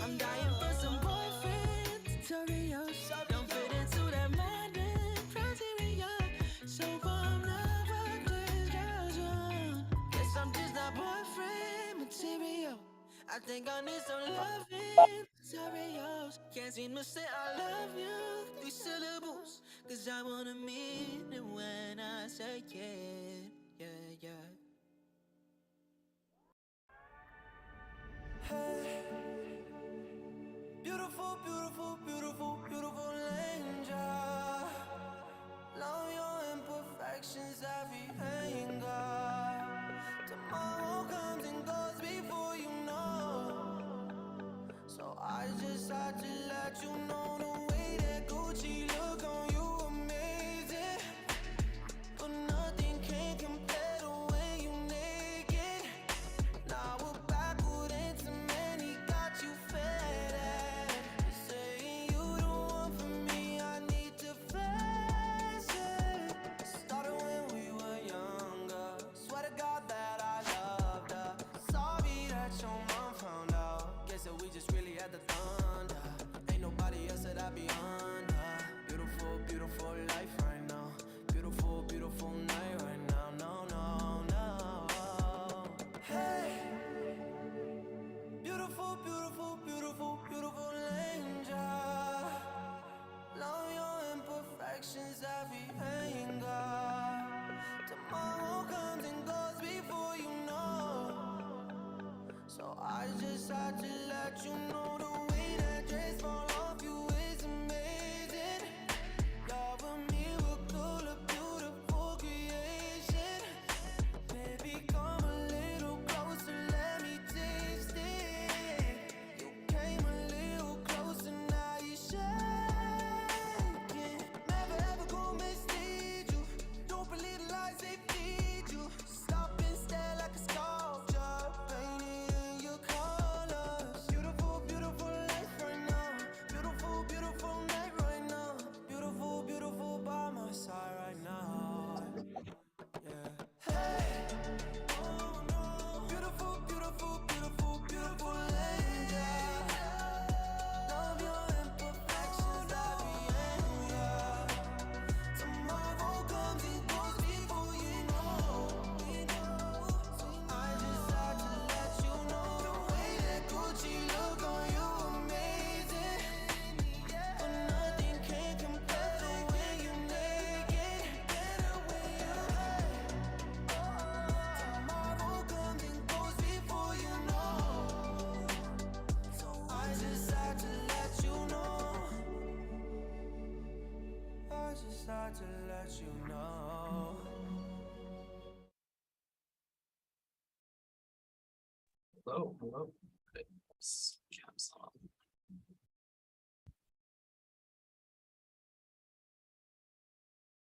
I'm dying for some boyfriend tutorials. Don't fit into that modern criteria. So I'm never distraction. Guess I'm just not boyfriend material. I think I need some loving tutorials. Can't seem to say I love you, 3 syllables. Cause I wanna mean it when I say it. Yeah, yeah. Hey, beautiful, beautiful, beautiful, beautiful angel. Love your imperfections, every anger. Tomorrow comes and goes before you know. So I just had to let you know the way that Gucci look on you amazing. But nothing can compare the way you naked. Now we're backward into many, got you fed up. You're saying you don't want for me, I need to flex it. Started when we were younger. Swear to God that I loved her. Sorry that your mom found out. Guess that we just really had the thunder. Ain't nobody else that I be under. Beautiful, beautiful life right now. Beautiful, beautiful night right now. No, no, no. Hey, beautiful, beautiful, beautiful, beautiful angel. Love your imperfections, every anger. Tomorrow comes and goes before you know. So I just had to let you know the way that dress fall off you is amazing. You're a miracle, a beautiful creation. Baby, come a little closer, let me taste it. You came a little closer, now you're shaking. Never ever gonna mislead you. Don't believe the lies they feed you. Stop and stare like a sculpture, painted in your colors. Beautiful, beautiful life right now. Beautiful, beautiful night right now. Beautiful, beautiful by my side right now. Yeah. Hey, oh no. Beautiful, beautiful, beautiful, beautiful angel. Love your imperfections, every anger. Tomorrow comes and goes before you know. So I just had to let you know the way that Gucci look on you amazing. But nothing can compare the way you naked. Tomorrow comes and goes before you know. So I just had to let you know. I just had to let you know. Hello, hello. Okay, caps on.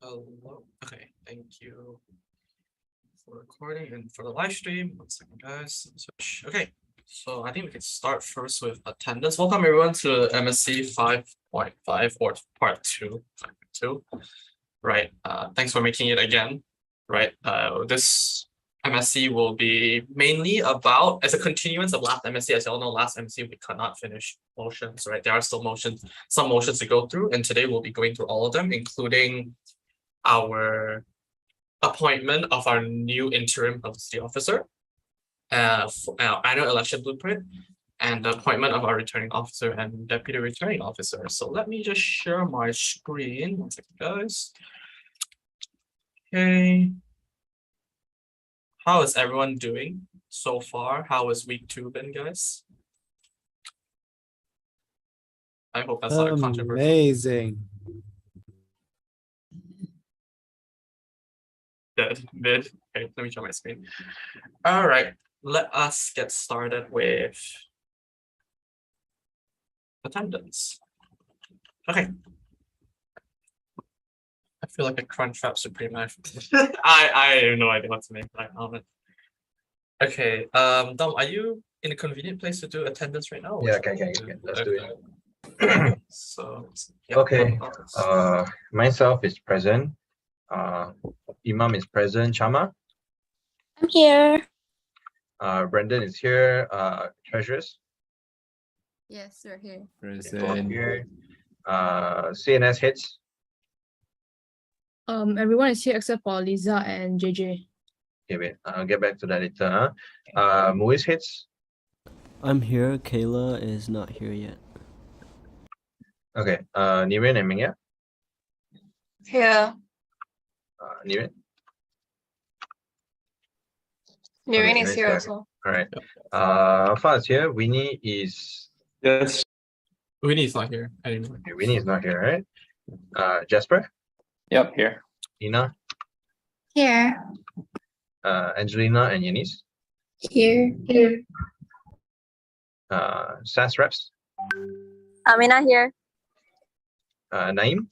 Hello. Okay, thank you for recording and for the live stream. 1 second, guys. Switch. Okay, so I think we can start first with attendance. Welcome everyone to MSc 5.5 or part 2. Right. Thanks for making it again. Right. This MSc will be mainly about, as a continuance of last MSc. As you all know, last MSc we could not finish motions, right? There are still some motions to go through, and today we'll be going through all of them, including our appointment of our new interim publicity officer, for our annual election blueprint, and the appointment of our returning officer and deputy returning officer. So let me just share my screen. 1 second, guys. Okay. How is everyone doing so far? How has week 2 been, guys? I hope that's not a controversial. Amazing. Mid. Okay, let me show my screen. All right, let us get started with attendance. Okay. I feel like a Crunchwrap Supreme knife. I have no idea what to make that comment. Okay, Dom, are you in a convenient place to do attendance right now? Yeah, okay. Let's do it. So yeah, okay. Myself is present. Imam is present. Chama. I'm here. Brendan is here. Treasurers. Yes, we're here. Present. Here. CNS heads. Everyone is here except for Lisa and JJ. Okay, wait. I'll get back to that later. Moise heads. I'm here. Kayla is not here yet. Okay. Niren and Mingya. Here. Niren. Nirin Okay, is nice here guy. also. All right. Alpha is here. Winnie is. Yes. Winnie is not here anymore. Okay, Winnie is not here, right? Jasper. Yep, here. Nina. Here. Angelina and Eunice. Here. SAS reps. Amina here. Naeem.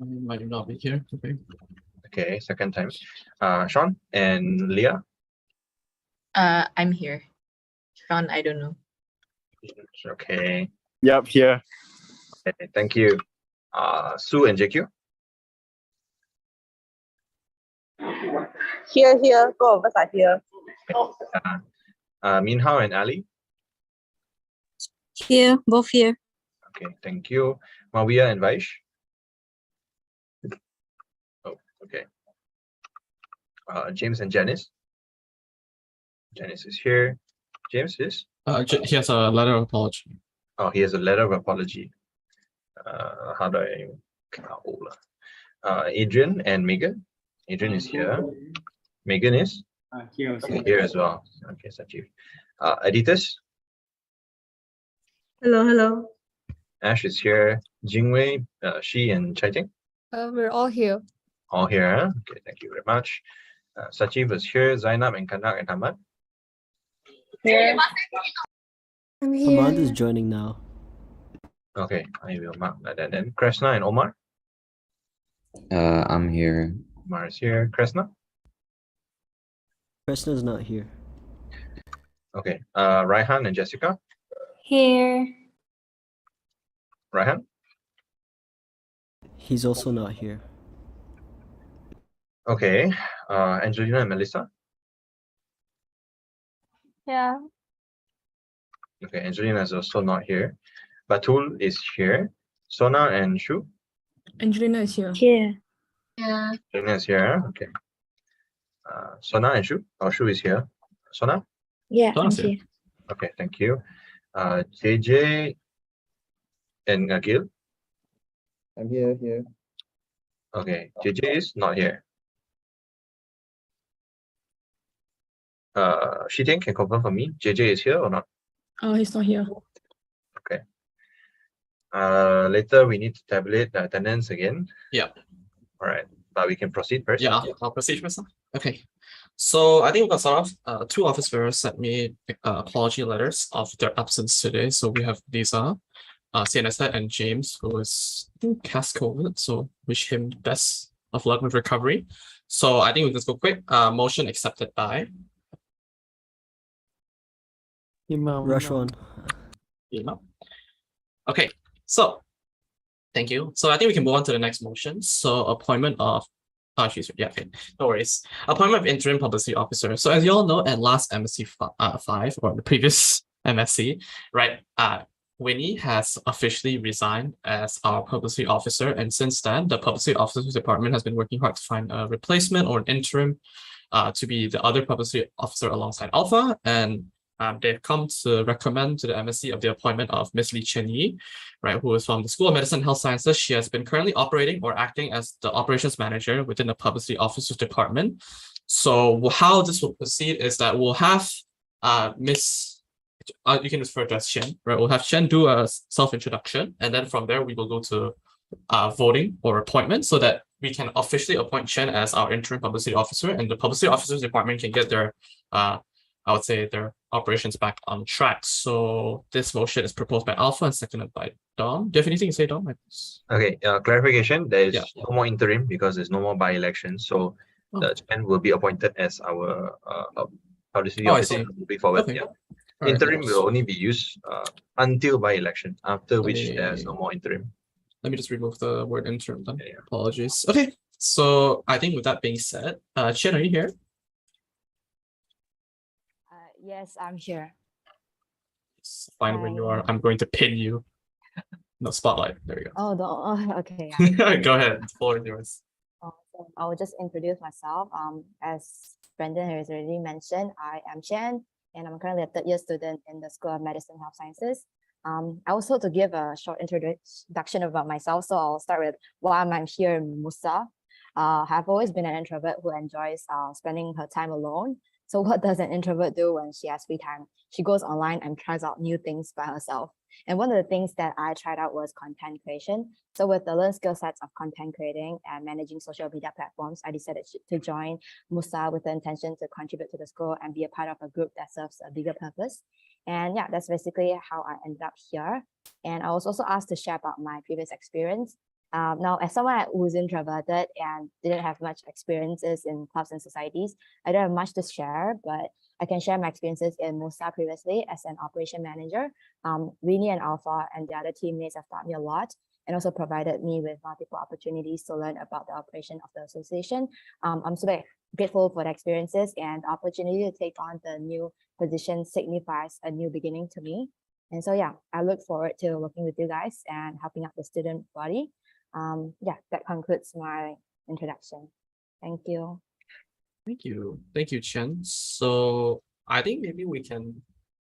I might not be here. Okay. Okay, second time. Sean and Leah. I'm here. Sean, I don't know. Okay. Yep, here. Okay, thank you. Sue and JQ. Here. Go over here. Minhao and Ali. Here. Both here. Okay, thank you. Mawia and Vaish. Oh, okay. James and Janice. Janice is here. James is. He has a letter of apology. Oh, he has a letter of apology. How do I? Adrian and Megan. Adrian is here. Megan is Here also. here as well. Okay, Sachiv. Editors. Hello. Ash is here. Jingwei, she and Chaiting. We're all here. All here. Huh? Okay, thank you very much. Sachiv is here. Zainab and Kanak and Hamad. Here. I'm Hamad is joining now. Okay, I will mark that. And then Kresna and Omar. I'm here. Omar is here. Kresna. Kresna's not here. Okay. Raihan and Jessica. Here. Raihan. He's also not here. Okay. Angelina and Melissa. Yeah. Okay, Angelina is also not here. Batul is here. Sona and Shu. Angelina is here. Here. Yeah. Angelina is here. Huh? Okay. Sona and Shu. Oh, Shu is here. Sona. Yeah. Sona's here. Okay, thank you. JJ and Gil. I'm here. Okay, JJ is not here. Shiting can confirm for me. JJ is here or not? Oh, he's not here. Okay. Later we need to tabulate the attendance again. Yeah. All right, but we can proceed first. Yeah, I'll proceed first. Okay. So I think we're gonna start off. Two office bearers sent me apology letters of their absence today. So we have Lisa, CNS head, and James, who is I think has COVID. So wish him best of luck with recovery. So I think we just go quick. Motion accepted by Rush on. email. Okay, so thank you. So I think we can move on to the next motion. So appointment of yeah, okay, no worries. Appointment of interim publicity officer. So as you all know, at last MSc 5 or the previous MSc, right? Winnie has officially resigned as our publicity officer, and since then, the publicity officers department has been working hard to find a replacement or an interim to be the other publicity officer alongside Alpha, and they've come to recommend to the MSc of the appointment of Miss Lee Chen Yi, right, who is from the School of Medicine and Health Sciences. She has been currently operating or acting as the operations manager within the publicity officers department. So how this will proceed is that we'll have Miss, you can refer to as Chen, right? We'll have Chen do a self-introduction, and then from there we will go to voting or appointment so that we can officially appoint Chen as our interim publicity officer, and the publicity officers department can get their I would say their operations back on track. So this motion is proposed by Alpha and seconded by Dom. Do you have anything to say, Dom? Okay, clarification. There is Yeah. no more interim because there's no more by-election. So Oh. the Chen will be appointed as our publicity Oh, I officer see. moving forward. Okay. Yeah. All right, Interim no will worries. only be used until by-election, after Let which me- there's no more interim. Let me just remove the word interim then. Yeah. Apologies. Okay, so I think with that being said, Chen, are you here? Yes, I'm here. Find when you Hi. are. I'm going to pin you. No spotlight. There we go. Oh, okay. Yeah. Go ahead. The floor is yours. So I will just introduce myself. As Brendan has already mentioned, I am Chen, and I'm currently a third-year student in the School of Medicine and Health Sciences. I also to give a short introduction about myself, so I'll start with why I'm here in MUSA. I've always been an introvert who enjoys spending her time alone. So what does an introvert do when she has free time? She goes online and tries out new things by herself. And one of the things that I tried out was content creation. So with the learned skill sets of content creating and managing social media platforms, I decided to join MUSA with the intention to contribute to the school and be a part of a group that serves a bigger purpose. And yeah, that's basically how I ended up here. And I was also asked to share about my previous experience. Now, as someone who's introverted and didn't have much experiences in clubs and societies, I don't have much to share, but I can share my experiences in MUSA previously as an operation manager. Winnie and Alpha and the other teammates have taught me a lot and also provided me with multiple opportunities to learn about the operation of the association. I'm super grateful for the experiences, and the opportunity to take on the new position signifies a new beginning to me. And so, yeah, I look forward to working with you guys and helping out the student body. Yeah, that concludes my introduction. Thank you. Thank you, Chen. So I think maybe we can,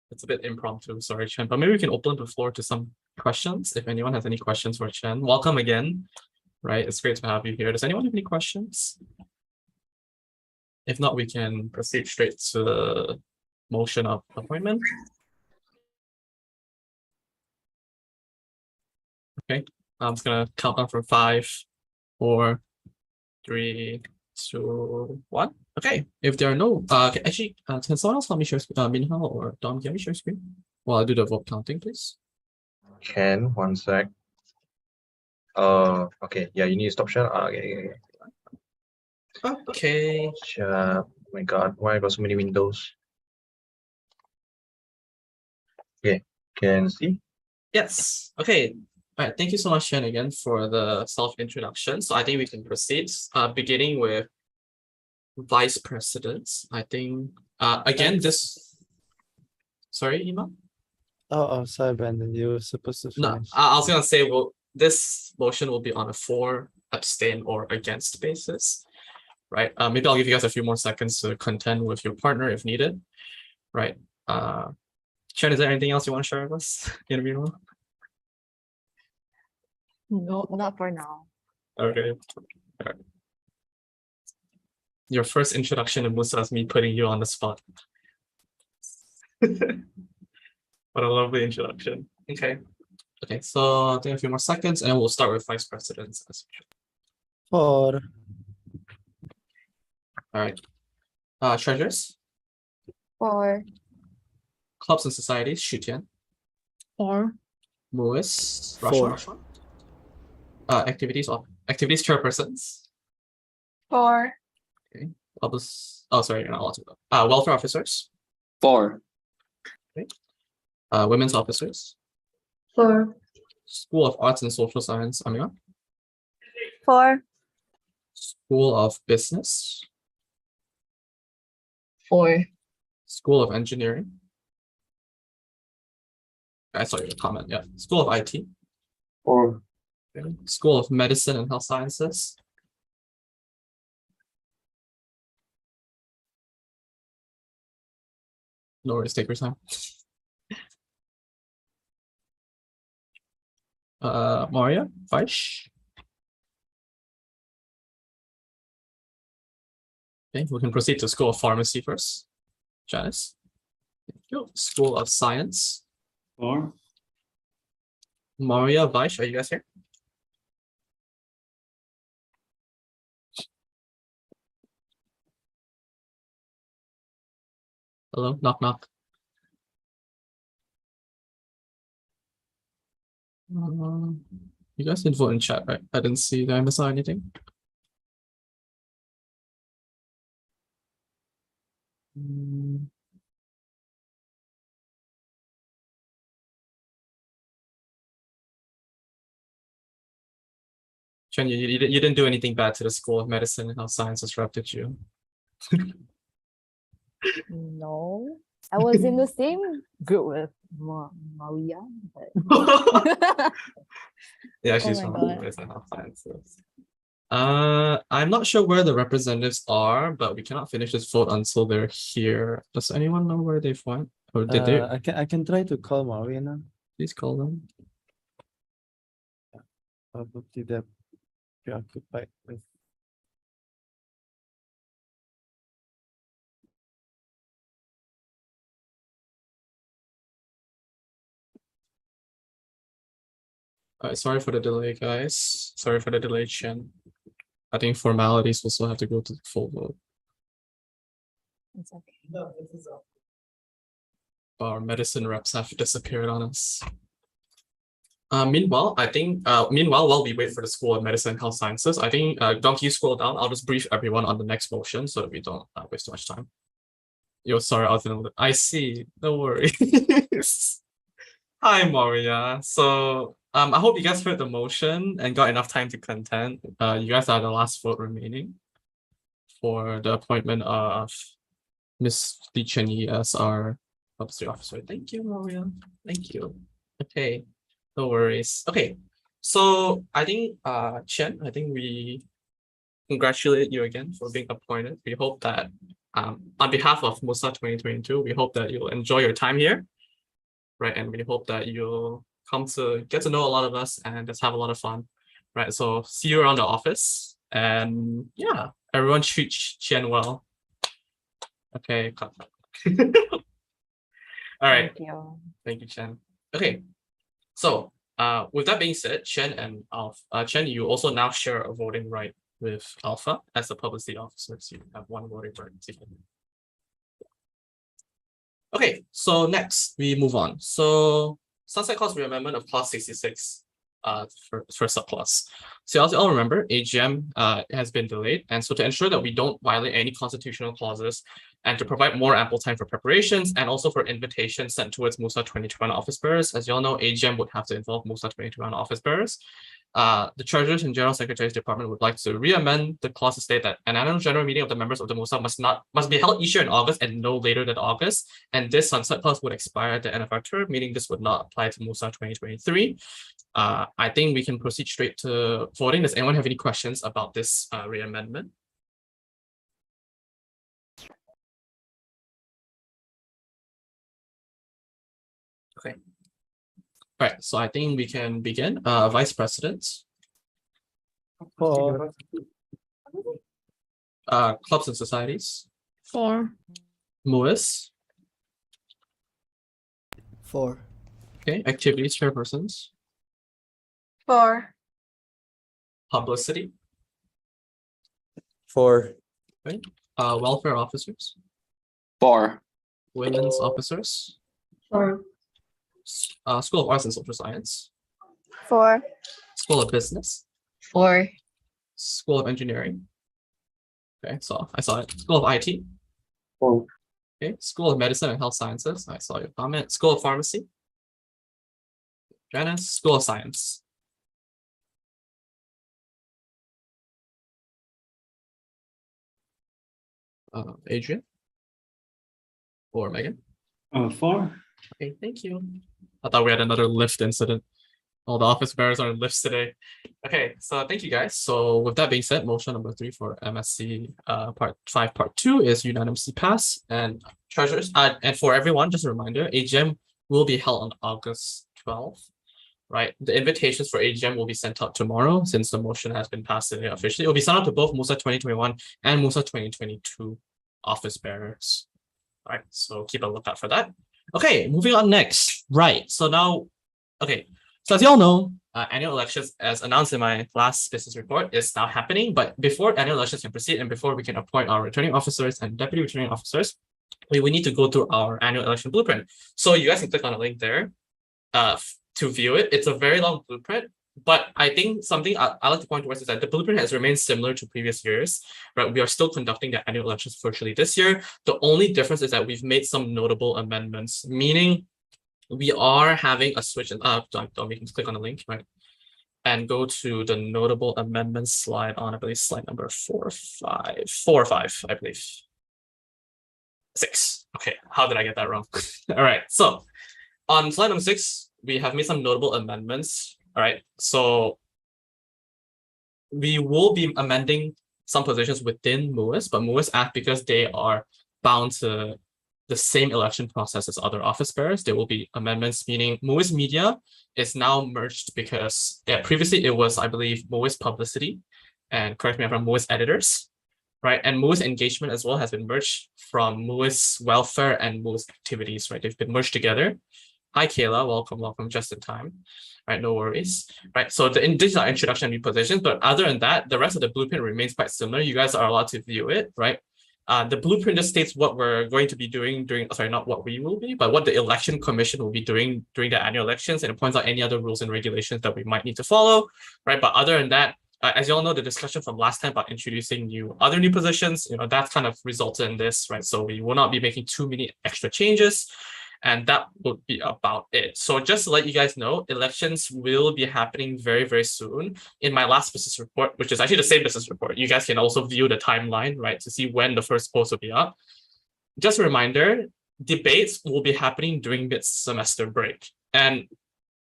it's a bit impromptu, sorry, Chen, but maybe we can open the floor to some questions. If anyone has any questions for Chen, welcome again, right? It's great to have you here. Does anyone have any questions? If not, we can proceed straight to the motion of appointment. Okay, I'm just gonna count down from 5, 4, 3, 2, 1. Okay, if there are no, actually, can someone else help me share screen? Minha or Dom, can we share screen? While I do the vote counting, please. Can, one sec. Okay, yeah, you need to stop share. Okay. Okay. Oh my God, why I got so many windows? Okay, can see? Yes. Okay. All right. Thank you so much, Shen, again for the self-introduction. So I think we can proceed. Beginning with vice presidents. I think again this. Sorry, Ima. Oh, sorry, Brandon. You were supposed to No, finish. I was gonna say, well, this motion will be on a for, abstain, or against basis, right? Maybe I'll give you guys a few more seconds to contend with your partner if needed, right? Chen, is there anything else you want to share with us? Interview? No, not for now. Okay. Alright. Your first introduction to MUSA is me putting you on the spot. What a lovely introduction. Okay. Okay, so I think a few more seconds and we'll start with vice presidents as usual. 4, All right. Treasures, 4. clubs and societies, Shutian, 4. MUIS, 4. Rashwa. Activities chairpersons, 4. oh sorry, you're not allowed to go. Welfare officers, 4. women's officers, 4. School of Arts and Social Science, Amira, 4. School of Business, 4. School of Engineering. I saw your comment, yeah. School of IT, 4. School of Medicine and Health Sciences, no worries, take your time. Maria, Vaish. Okay, we can proceed to School of Pharmacy first. Janice. Thank you. School of Science. 4. Maria, Vaish, are you guys here? Hello, knock knock. You guys didn't vote in chat, right? I didn't see. Did I miss out anything? Chen, you didn't do anything bad to the School of Medicine and Health Sciences rep, did you? No. I was in the same group with Maria, but Yeah, Oh she's my from God. Medicine Health Sciences. I'm not sure where the representatives are, but we cannot finish this vote until they're here. Does anyone know where they've went? Or did they? I can try to call Marina. Please call them. Probably they're preoccupied with. Sorry for the delay, guys. Sorry for the delay, Chen. I think formalities will still have to go to the full vote. it's okay. Our medicine reps have disappeared on us. Meanwhile, while we wait for the School of Medicine and Health Sciences, I think Don, can you scroll down? I'll just brief everyone on the next motion so that we don't waste too much time. Yo, sorry, I see. No worries. Hi, Maria. So I hope you guys heard the motion and got enough time to contend. You guys are the last vote remaining for the appointment of Miss Li Chenyi as our publicity officer. Thank you, Maria. Thank you. Okay, no worries. Okay, so I think Chen, I think we congratulate you again for being appointed. We hope that on behalf of MUSA 2022, we hope that you'll enjoy your time here. Right, and we hope that you'll come to get to know a lot of us and just have a lot of fun. Right, so see you around the office, and yeah, everyone treat Chen well. Okay, cut. All right. Thank you, Chen. Okay, so with that being said, Chen and Chen, you also now share a voting right with Alpha as a publicity officer, so you have one voting right. Okay, so next we move on. So sunset clause reamendment of clause 66 for subclass. So as you all remember, AGM has been delayed, and so to ensure that we don't violate any constitutional clauses and to provide more ample time for preparations and also for invitations sent towards MUSA 2021 office bearers, as you all know, AGM would have to involve MUSA 2021 office bearers. The Treasurers and General Secretary's Department would like to re-amend the clause to state that an annual general meeting of the members of the MUSA must be held each year in August and no later than August. And this sunset clause would expire at the end of our term, meaning this would not apply to MUSA 2023. I think we can proceed straight to voting. Does anyone have any questions about this re-amendment? Okay. All right, so I think we can begin. Vice President. For Clubs and societies. 4. MUIS. 4. Okay, activities chairpersons. 4. Publicity. 4. Welfare officers. 4. Women's officers. 4. School of Arts and Social Science. 4. School of Business. 4. School of Engineering. Okay, so I saw it. School of IT. 4. Okay, School of Medicine and Health Sciences. I saw your comment. School of Pharmacy. Janice. School of Science. Adrian. Or Megan. 4. Okay, thank you. I thought we had another lift incident. All the office bearers are in lifts today. Okay, so thank you guys. So with that being said, motion number 3 for MSc part 5 part 2 is unanimously passed. And treasurers, and for everyone, just a reminder, AGM will be held on August 12th. Right, the invitations for AGM will be sent out tomorrow since the motion has been passed today officially. It will be sent out to both MUSA 2021 and MUSA 2022 office bearers. All right, so keep a lookout for that. Okay, moving on next. Right, so now, okay, so as you all know, annual elections, as announced in my last business report, is now happening. But before annual elections can proceed and before we can appoint our returning officers and deputy returning officers, we need to go through our annual election blueprint. So you guys can click on the link there to view it. It's a very long blueprint, but I think something I like to point towards is that the blueprint has remained similar to previous years, right? We are still conducting the annual elections virtually this year. The only difference is that we've made some notable amendments, meaning we are having a switch. And we can click on the link, right? And go to the notable amendments slide on, I believe, slide number 4 or 5, I believe. 6. Okay, how did I get that wrong? All right, so on slide number 6, we have made some notable amendments. All right, so we will be amending some positions within MUIS, but MUIS Act, because they are bound to the same election process as other office bearers, there will be amendments, meaning MUIS Media is now merged because previously it was, I believe, MUIS Publicity, and correct me if I'm MUIS Editors, right? And MUIS Engagement as well has been merged from MUIS Welfare and MUIS Activities, right? They've been merged together. Hi, Kayla, welcome, just in time. Right, no worries. Right, so these are introduction new positions, but other than that, the rest of the blueprint remains quite similar. You guys are allowed to view it, right? The blueprint just states what we're going to be doing not what we will be, but what the election commission will be doing during the annual elections, and it points out any other rules and regulations that we might need to follow, right? But other than that, as you all know, the discussion from last time about introducing other new positions, that kind of resulted in this, right? So we will not be making too many extra changes. And that would be about it. So just to let you guys know, elections will be happening very, very soon. In my last business report, which is actually the same business report, you guys can also view the timeline, right, to see when the first post will be up. Just a reminder, debates will be happening during mid-semester break. And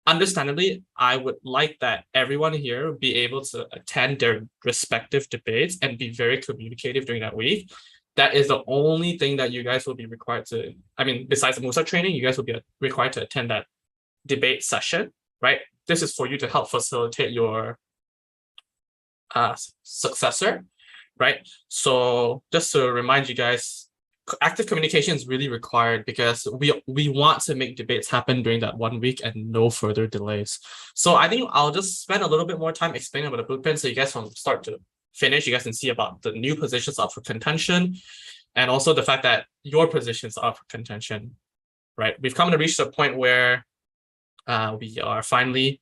understandably, I would like that everyone here be able to attend their respective debates and be very communicative during that week. That is the only thing that you guys will be required to, besides the MUSA training, you guys will be required to attend that debate session, right? This is for you to help facilitate your successor, right? So just to remind you guys, active communication is really required because we want to make debates happen during that 1 week and no further delays. So I think I'll just spend a little bit more time explaining about the blueprint so you guys from start to finish, you guys can see about the new positions up for contention and also the fact that your positions are up for contention, right? We've come to reach the point where we are finally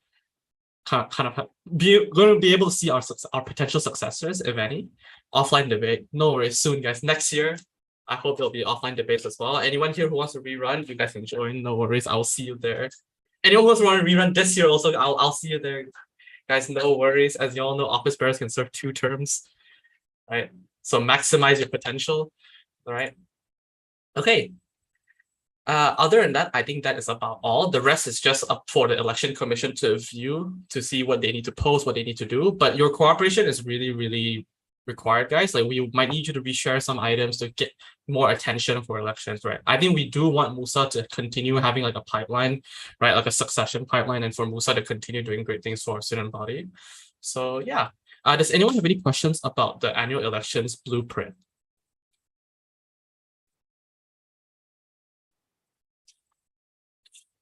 going to be able to see our potential successors, if any. Offline debate, no worries, soon guys. Next year, I hope there'll be offline debates as well. Anyone here who wants to rerun, you guys can join, no worries, I'll see you there. Anyone who wants to want to rerun this year also, I'll see you there. Guys, no worries. As you all know, office bearers can serve 2 terms, right? So maximize your potential, all right? Okay. Other than that, I think that is about all. The rest is just up for the election commission to view, to see what they need to post, what they need to do. But your cooperation is really, really required, guys. Like we might need you to reshare some items to get more attention for elections, right? I think we do want MUSA to continue having like a pipeline, right? Like a succession pipeline, and for MUSA to continue doing great things for our student body. So yeah, does anyone have any questions about the annual elections blueprint?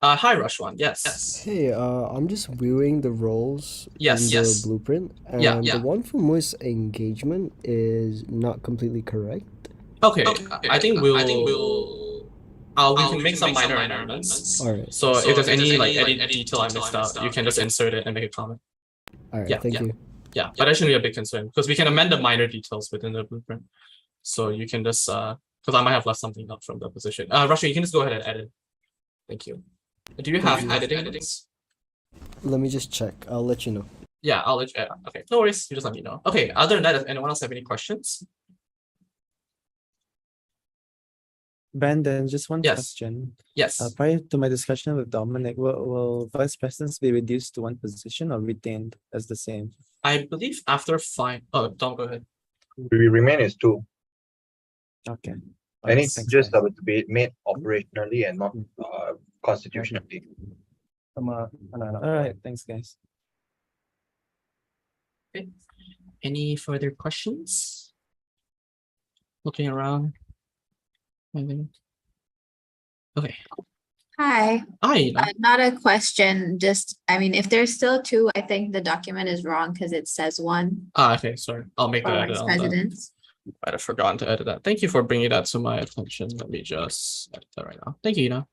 Hi, Rashwan. Yes. Hey, I'm just viewing the roles Yes, in yes. the blueprint, and Yeah. the one for MUIS engagement is not completely correct. Okay. I think we can make some minor amendments. All right. So if there's any detail I missed out, you can just insert it and make a comment. All right. Yeah, Thank you. Yeah, but that shouldn't be a big concern because we can amend the minor details within the blueprint. So you can just because I might have left something up from the position. Russia, you can just go ahead and edit. Thank you. Do you have editing? Let me just check. I'll let you know. Yeah, I'll let you. Okay, no worries. You just let me know. Okay. Other than that, does anyone else have any questions? Brandon, just one Yes. question. Yes. Prior to my discussion with Dominic, will vice presidents be reduced to 1 position or retained as the same? I believe after 5. Oh, Dom, go ahead. We remain as 2. Okay. And it's Thanks, just guys. to be made operationally and not constitutionally. All right, thanks, guys. Okay. Any further questions? Looking around. Anything? Okay. Hi. Hi. Not a question, just, if there's still 2, I think the document is wrong because it says 1 Okay, sorry. I'll make for the edit vice on that. presidents. I'd have forgotten to edit that. Thank you for bringing that to my attention. Let me just edit that right now. Thank you, Ina.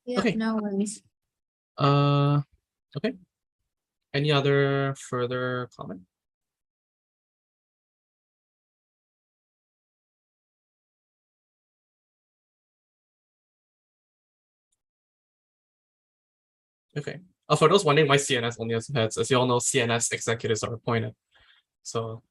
Yeah, Okay. no worries. Okay. Any other further comment? Okay. For those wondering why CNS only has heads, as you all know, CNS executives are appointed. So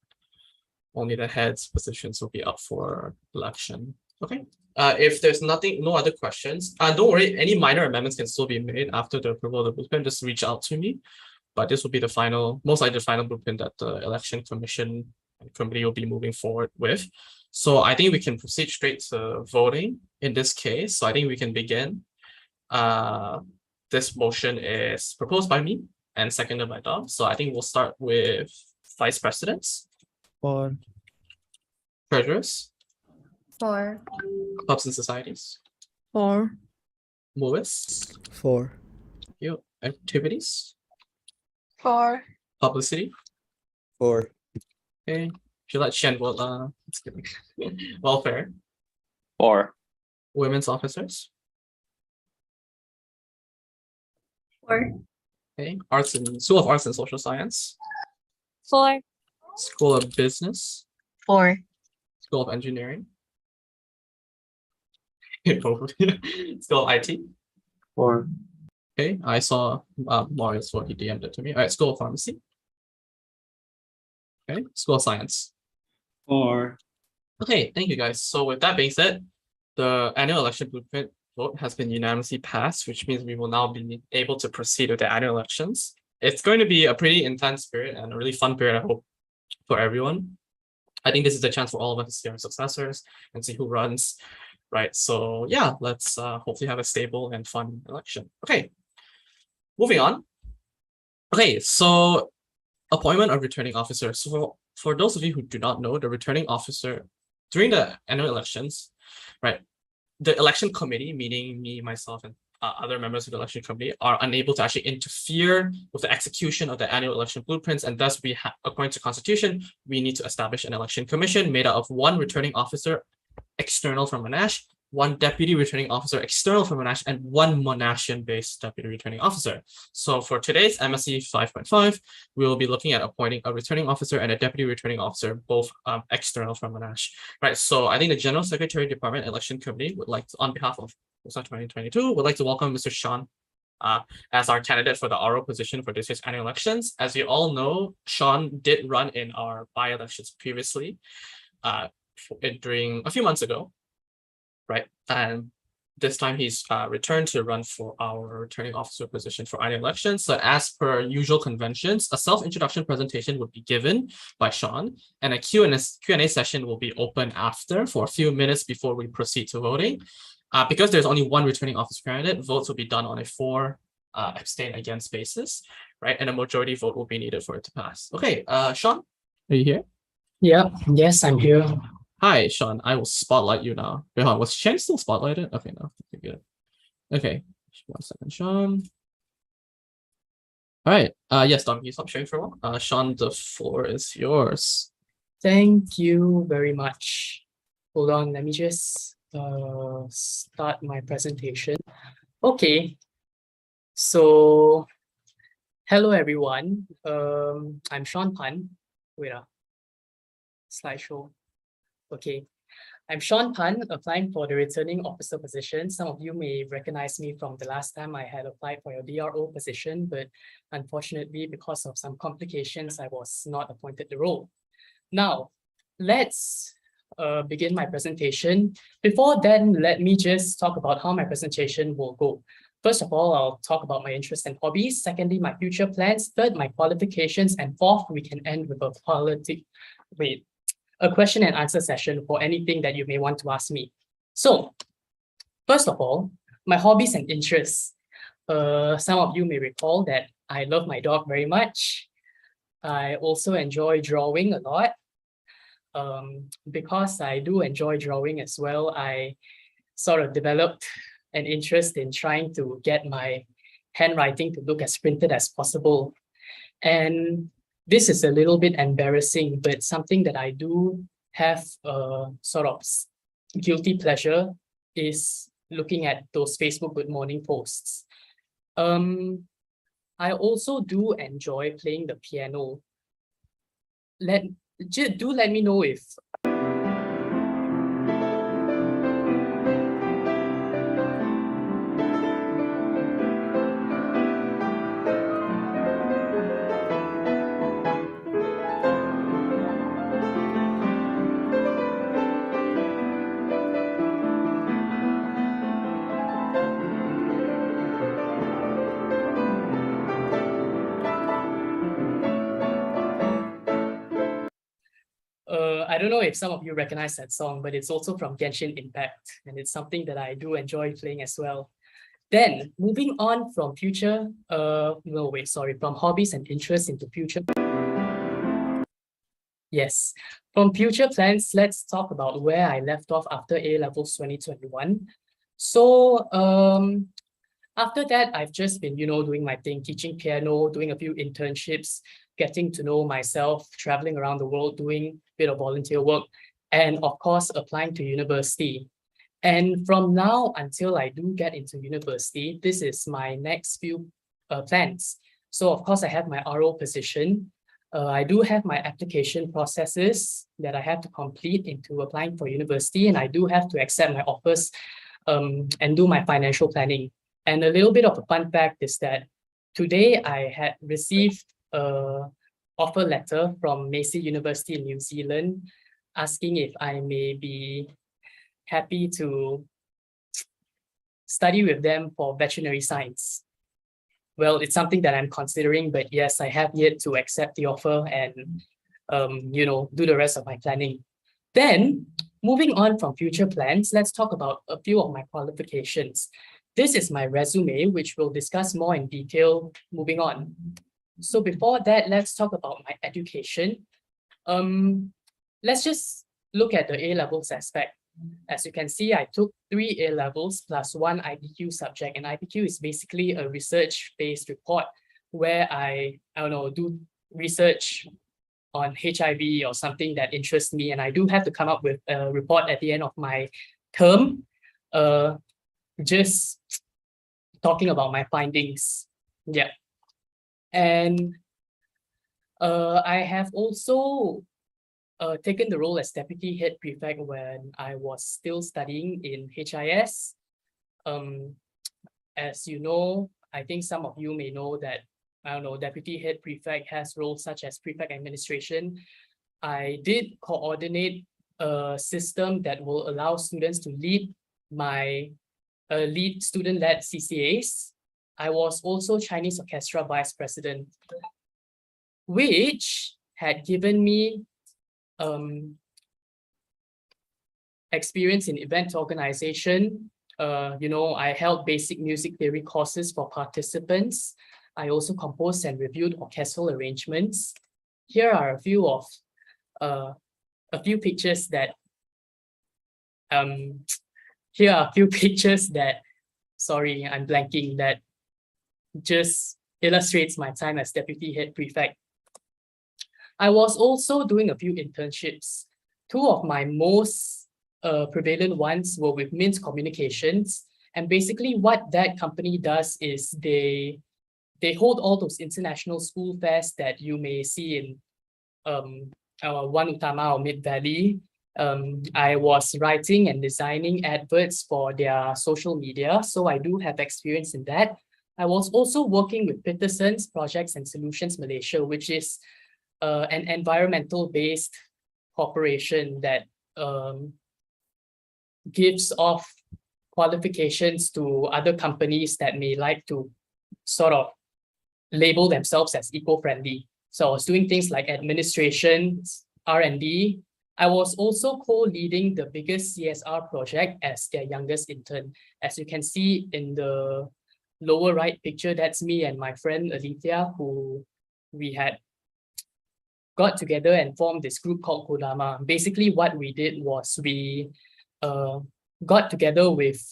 only the heads positions will be up for election. Okay. If there's no other questions, don't worry, any minor amendments can still be made after the approval of the blueprint. Just reach out to me. But this will be the final, most likely the final blueprint that the election commission and committee will be moving forward with. So I think we can proceed straight to voting in this case. So I think we can begin. This motion is proposed by me and seconded by Dom. So I think we'll start with vice presidents, 4. treasurers, 4. clubs and societies, 4. MUSA, 4. activities, 4. publicity. 4. Okay. If you let Shen vote, just kidding. Welfare, 4. women's officers, 4. okay, School of Arts and Social Science, 4. School of Business, 4. School of Engineering, School of IT. 4. Okay, I saw Marius what he DM'd it to me. All right, School of Pharmacy. Okay, School of Science. 4. Okay, thank you guys. So with that being said, the annual election blueprint vote has been unanimously passed, which means we will now be able to proceed with the annual elections. It's going to be a pretty intense period and a really fun period, I hope, for everyone. I think this is a chance for all of us to see our successors and see who runs, right? So yeah, let's hopefully have a stable and fun election. Okay, moving on. Okay, so appointment of returning officer. So for those of you who do not know, the returning officer during the annual elections, right? The election committee, meaning me, myself, and other members of the election committee, are unable to actually interfere with the execution of the annual election blueprints, and thus we according to Constitution, we need to establish an election commission made up of one returning officer external from Monash, one deputy returning officer external from Monash, and one Monashian-based deputy returning officer. So for today's MSc 5.5, we will be looking at appointing a returning officer and a deputy returning officer, both external from Monash. Right. So I think the General Secretary Department Election Committee would like to, on behalf of MUSA 2022, would like to welcome Mr. Sean as our candidate for the RO position for this year's annual elections. As you all know, Sean did run in our by-elections previously, during a few months ago. Right, and this time he's returned to run for our returning officer position for annual elections. So as per usual conventions, a self-introduction presentation would be given by Sean, and a Q&A session will be open after for a few minutes before we proceed to voting. Because there's only one returning officer candidate, votes will be done on a 4 abstain against basis, right? And a majority vote will be needed for it to pass. Okay, Sean, are you here? Yeah, yes, I'm here. Hi, Sean. I will spotlight you now. Wait, hold on. Was Shen still spotlighted? Okay, no. Okay, good. Okay. 1 second, Sean. All right. Yes, Dom, can you stop sharing for a while? Sean, the floor is yours. Thank you very much. Hold on, let me just start my presentation. Okay. So, hello everyone. I'm Sean Pan. Wait a slideshow. Okay, I'm Sean Pan, applying for the returning officer position. Some of you may recognize me from the last time I had applied for your DRO position, but unfortunately, because of some complications, I was not appointed the role. Now, let's begin my presentation. Before then, let me just talk about how my presentation will go. First of all, I'll talk about my interests and hobbies. Secondly, my future plans. Third, my qualifications. And fourth, we can end with a question and answer session for anything that you may want to ask me. So, first of all, my hobbies and interests. Some of you may recall that I love my dog very much. I also enjoy drawing a lot. Because I do enjoy drawing as well, I sort of developed an interest in trying to get my handwriting to look as printed as possible. And this is a little bit embarrassing, but something that I do have a sort of guilty pleasure is looking at those Facebook Good Morning posts. I also do enjoy playing the piano. Let me know if I don't know if some of you recognize that song, but it's also from Genshin Impact, and it's something that I do enjoy playing as well. Then moving on from from hobbies and interests into future. Yes, from future plans, let's talk about where I left off after A-levels 2021. So after that, I've just been, doing my thing, teaching piano, doing a few internships, getting to know myself, traveling around the world, doing a bit of volunteer work, and of course, applying to university. And from now until I do get into university, this is my next few plans. So of course, I have my RO position. I do have my application processes that I have to complete into applying for university, and I do have to accept my offers and do my financial planning. And a little bit of a fun fact is that today I had received an offer letter from Massey University in New Zealand asking if I may be happy to study with them for veterinary science. Well, it's something that I'm considering, but yes, I have yet to accept the offer and, do the rest of my planning. Then, moving on from future plans, let's talk about a few of my qualifications. This is my resume, which we'll discuss more in detail moving on. So before that, let's talk about my education. Let's just look at the A-levels aspect. As you can see, I took 3 A-levels plus 1 IPQ subject, and IPQ is basically a research-based report where I do research on HIV or something that interests me, and I do have to come up with a report at the end of my term, just talking about my findings. Yeah. And I have also taken the role as deputy head prefect when I was still studying in HIS. As you know, I think some of you may know that, deputy head prefect has roles such as prefect administration. I did coordinate a system that will allow students to lead lead student-led CCAs. I was also Chinese Orchestra Vice President, which had given me experience in event organization. I held basic music theory courses for participants. I also composed and reviewed orchestral arrangements. Here are a few pictures that sorry, I'm blanking, that just illustrates my time as deputy head prefect. I was also doing a few internships. 2 of my most prevalent ones were with Mint Communications. And basically what that company does is they hold all those international school fairs that you may see in One Utama or Mid Valley. I was writing and designing adverts for their social media, so I do have experience in that. I was also working with Peterson's Projects and Solutions Malaysia, which is an environmental-based corporation that gives off qualifications to other companies that may like to sort of label themselves as eco-friendly. So I was doing things like administration, R&D. I was also co-leading the biggest CSR project as their youngest intern. As you can see in the lower right picture, that's me and my friend Alithia, who we had got together and formed this group called Kodama. Basically, what we did was we got together with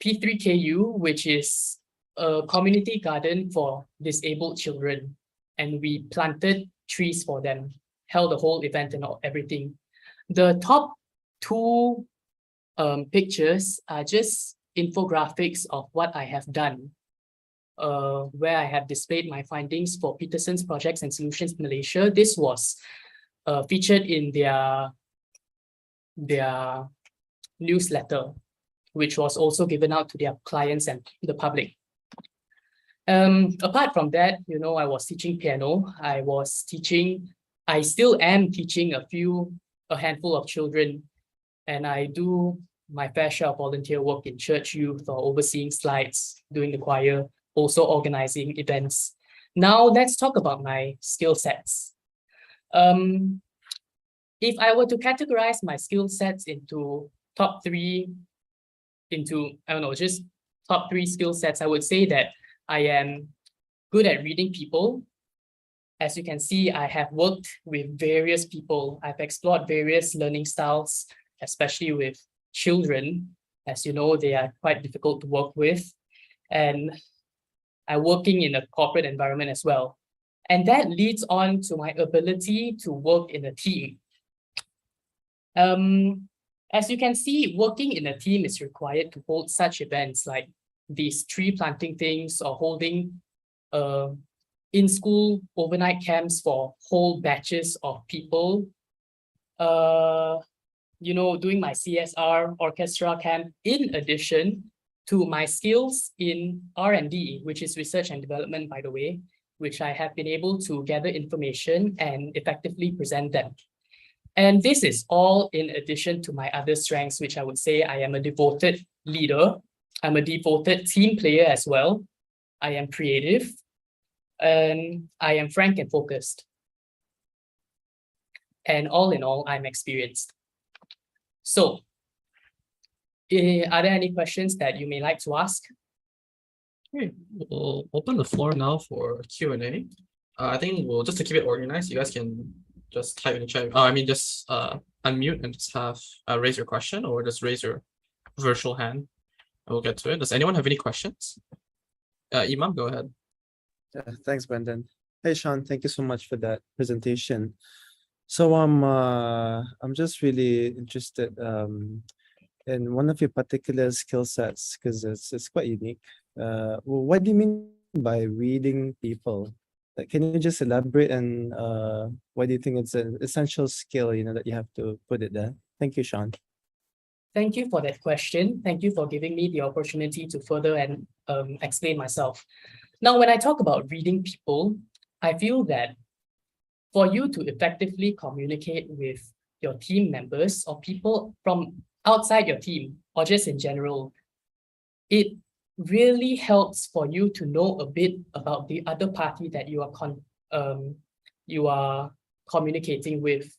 P3KU, which is a community garden for disabled children. And we planted trees for them, held the whole event and everything. The top 2 pictures are just infographics of what I have done, where I have displayed my findings for Peterson's Projects and Solutions Malaysia. This was featured in their newsletter, which was also given out to their clients and the public. Apart from that, I was teaching piano. I still am teaching a handful of children, and I do my fair share of volunteer work in church youth or overseeing slides, doing the choir, also organizing events. Now let's talk about my skill sets. if I were to categorize my skill sets into top three, I don't know, just top three skill sets, I would say that I am good at reading people. As you can see, I have worked with various people. I've explored various learning styles, especially with children. As you know, they are quite difficult to work with. And I'm working in a corporate environment as well. And that leads on to my ability to work in a team. As you can see, working in a team is required to hold such events like these tree planting things or holding in-school overnight camps for whole batches of people. Doing my CSR orchestra camp in addition to my skills in R&D, which is research and development, by the way, which I have been able to gather information and effectively present them. And this is all in addition to my other strengths, which I would say I am a devoted leader. I'm a devoted team player as well. I am creative and I am frank and focused. And all in all, I'm experienced. So, are there any questions that you may like to ask? Okay, we'll open the floor now for Q&A. I think we'll just to keep it organized, you guys can just type in the chat. Just unmute and just have raise your question or just raise your virtual hand. And we'll get to it. Does anyone have any questions? Imam, go ahead. Thanks, Brendan. Hey, Sean, thank you so much for that presentation. So I'm just really interested in one of your particular skill sets because it's quite unique. What do you mean by reading people? Like, can you just elaborate and why do you think it's an essential skill, that you have to put it there? Thank you, Sean. Thank you for that question. Thank you for giving me the opportunity to further and explain myself. Now, when I talk about reading people, I feel that for you to effectively communicate with your team members or people from outside your team or just in general, it really helps for you to know a bit about the other party that you are communicating with.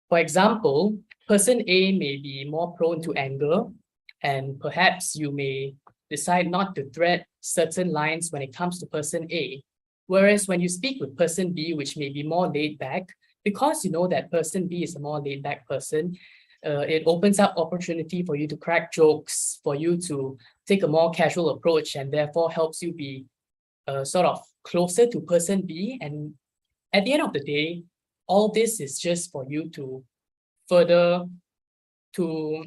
For example, person A may be more prone to anger, and perhaps you may decide not to thread certain lines when it comes to person A. Whereas when you speak with person B, which may be more laid back, because you know that person B is a more laid back person, it opens up opportunity for you to crack jokes, for you to take a more casual approach, and therefore helps you be sort of closer to person B. And at the end of the day, all this is just for you to further to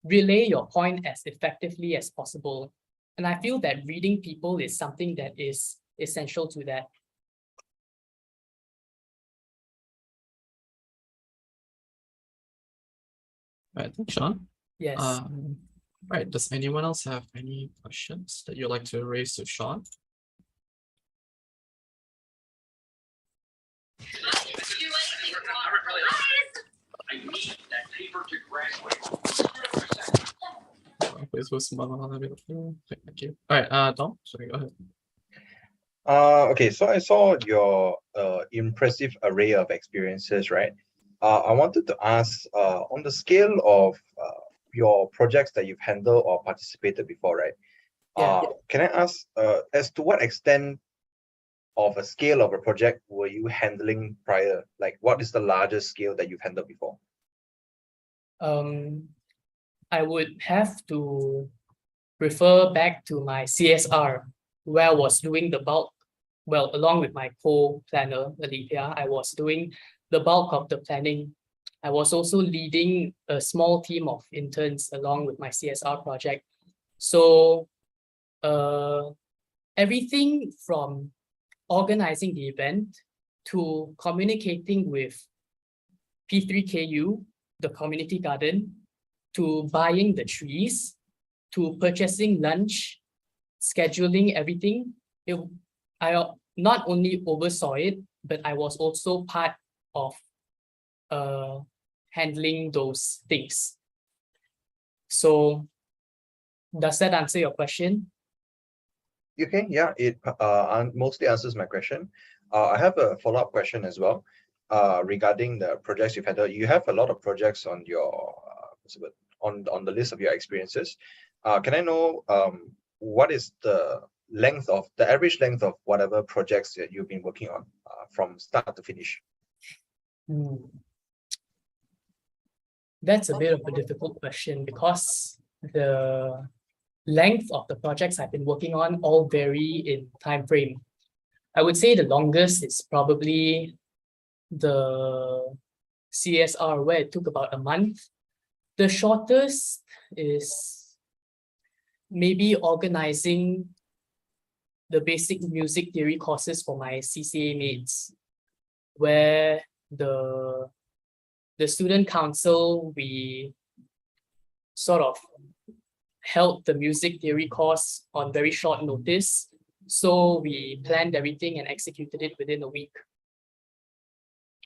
relay your point as effectively as possible. And I feel that reading people is something that is essential to that. All right, thanks, Sean. Yes. Right, does anyone else have any questions that you'd like to raise to Sean? Please go smile. Thank you. All right, Tom, sorry, go ahead. Okay, so I saw your impressive array of experiences, right? I wanted to ask, on the scale of your projects that you've handled or participated before, right? Yeah. Can I ask, as to what extent of a scale of a project were you handling prior? Like, what is the largest scale that you've handled before? I would have to refer back to my CSR, where I was doing the bulk, well, along with my co-planner, Olivia, I was doing the bulk of the planning. I was also leading a small team of interns along with my CSR project. So everything from organizing the event to communicating with P3KU, the community garden, to buying the trees, to purchasing lunch, scheduling everything. I not only oversaw it, but I was also part of handling those things. So does that answer your question? Okay, yeah, it mostly answers my question. I have a follow-up question as well. regarding the projects you've had. You have a lot of projects on your on the list of your experiences. Can I know what is the average length of whatever projects that you've been working on from start to finish? That's a bit of a difficult question because the length of the projects I've been working on all vary in time frame. I would say the longest is probably the CSR, where it took about a month. The shortest is maybe organizing the basic music theory courses for my CCA mates, where the student council, we sort of held the music theory course on very short notice. So we planned everything and executed it within a week.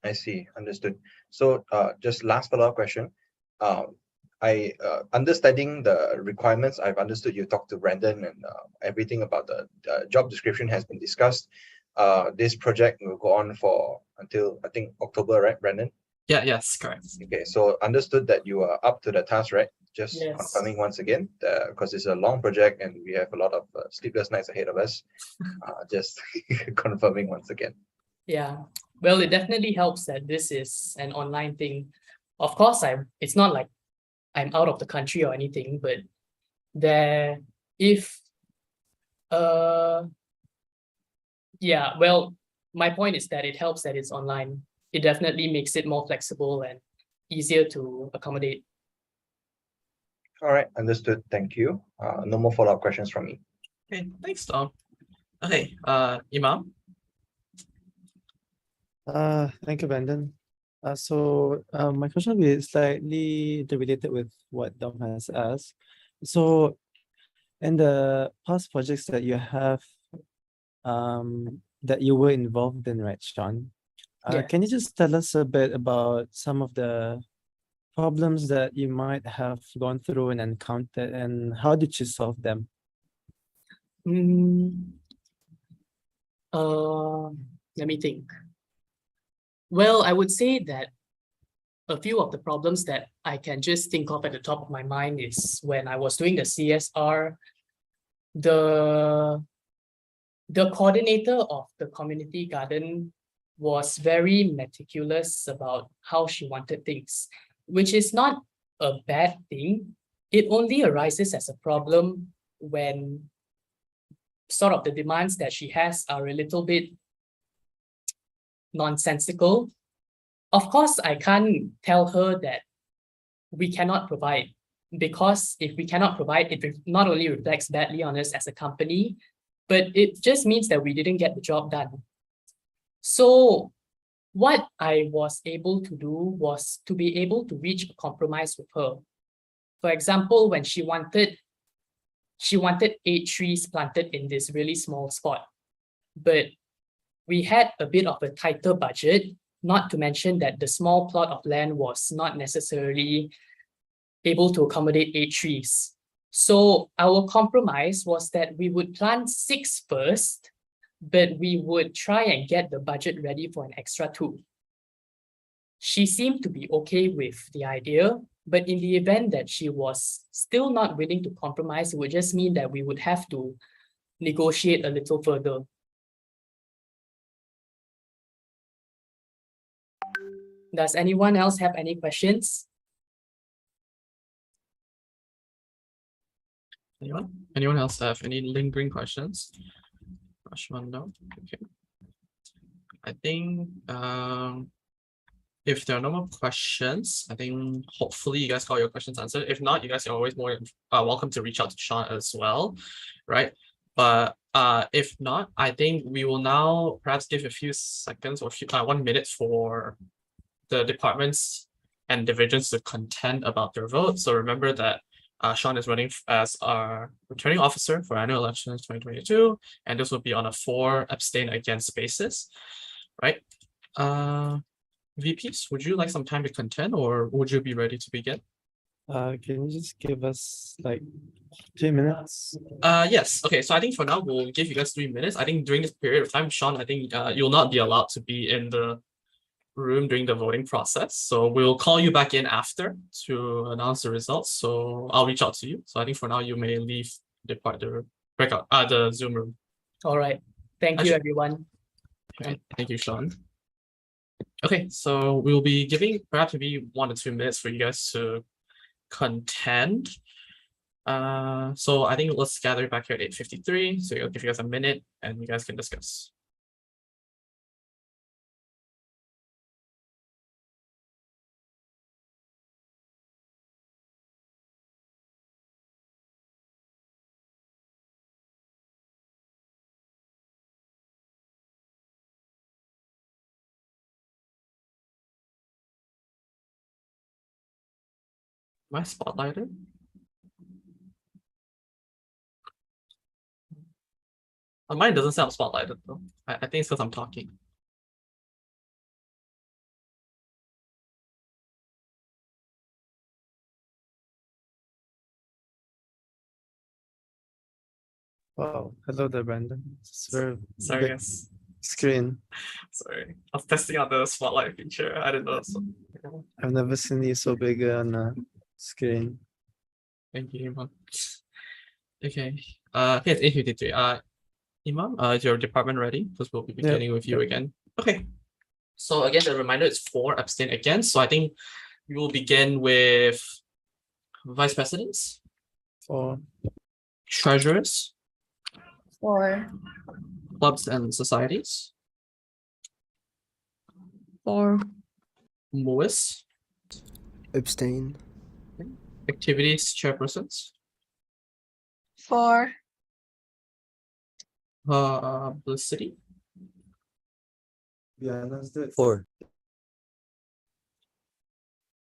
I see, understood. So just last follow-up question. I understanding the requirements, I've understood you talked to Brandon and everything about the job description has been discussed. This project will go on for until I think October, right, Brandon? Yeah, yes, correct. Okay, so understood that you are up to the task, right? Just Yes. confirming once again, because it's a long project and we have a lot of sleepless nights ahead of us. Just confirming once again. Yeah, well, it definitely helps that this is an online thing. Of course, it's not like I'm out of the country or anything, but yeah, well, my point is that it helps that it's online. It definitely makes it more flexible and easier to accommodate. All right, understood. Thank you. No more follow-up questions from me. Okay, thanks, Tom. Okay, Imam. Thank you, Brandon. My question will be slightly interrelated with what Dom has asked. So, in the past projects that you have, that you were involved in, right, Sean? Yeah. Can you just tell us a bit about some of the problems that you might have gone through and encountered, and how did you solve them? Let me think. Well, I would say that a few of the problems that I can just think of at the top of my mind is when I was doing the CSR, the coordinator of the community garden was very meticulous about how she wanted things, which is not a bad thing. It only arises as a problem when sort of the demands that she has are a little bit nonsensical. Of course, I can't tell her that we cannot provide, because if we cannot provide, it not only reflects badly on us as a company, but it just means that we didn't get the job done. So what I was able to do was to be able to reach a compromise with her. For example, when she wanted 8 trees planted in this really small spot, but we had a bit of a tighter budget, not to mention that the small plot of land was not necessarily able to accommodate 8 trees. So our compromise was that we would plant 6 first, but we would try and get the budget ready for an extra 2. She seemed to be okay with the idea, but in the event that she was still not willing to compromise, it would just mean that we would have to negotiate a little further. Does anyone else have any questions? Anyone else have any lingering questions? No? Okay. I think if there are no more questions, I think hopefully you guys got your questions answered. If not, you guys are always more welcome to reach out to Sean as well, right? But if not, I think we will now perhaps give a few seconds or 1 minute for the departments and divisions to contend about their vote. So remember that Sean is running as our returning officer for annual elections 2022, and this will be on a 4 abstain against basis, right? VPs, would you like some time to contend, or would you be ready to begin? Can you just give us like 3 minutes? Yes. Okay, so I think for now we'll give you guys 3 minutes. I think during this period of time, Sean, I think you'll not be allowed to be in the room during the voting process. So we'll call you back in after to announce the results. So I'll reach out to you. So I think for now you may depart the breakout, the Zoom room. All right. Thank you, Actually- everyone. Okay, thank you, Sean. Okay, so we'll be giving perhaps maybe 1 or 2 minutes for you guys to contend. So I think let's gather back here at 8:53. So I'll give you guys a minute and you guys can discuss. Am I spotlighted? Mine doesn't sound spotlighted though. I think it's because I'm talking. Wow. Hello there, Brandon. It's very Sorry, big guys. screen. Sorry. I was testing out the spotlight feature. I didn't know. I've never seen you so big on a screen. Thank you, Imam. Okay. Okay, it's 8:53. Imam, is your department ready? Because we'll be beginning with you again. Okay. So again, the reminder is 4 abstain against. So I think we will begin with vice presidents, 4, treasurers, 4. clubs and societies, 4. MUSA, Abstain. activities chairpersons, 4. publicity, yeah, that's it. 4.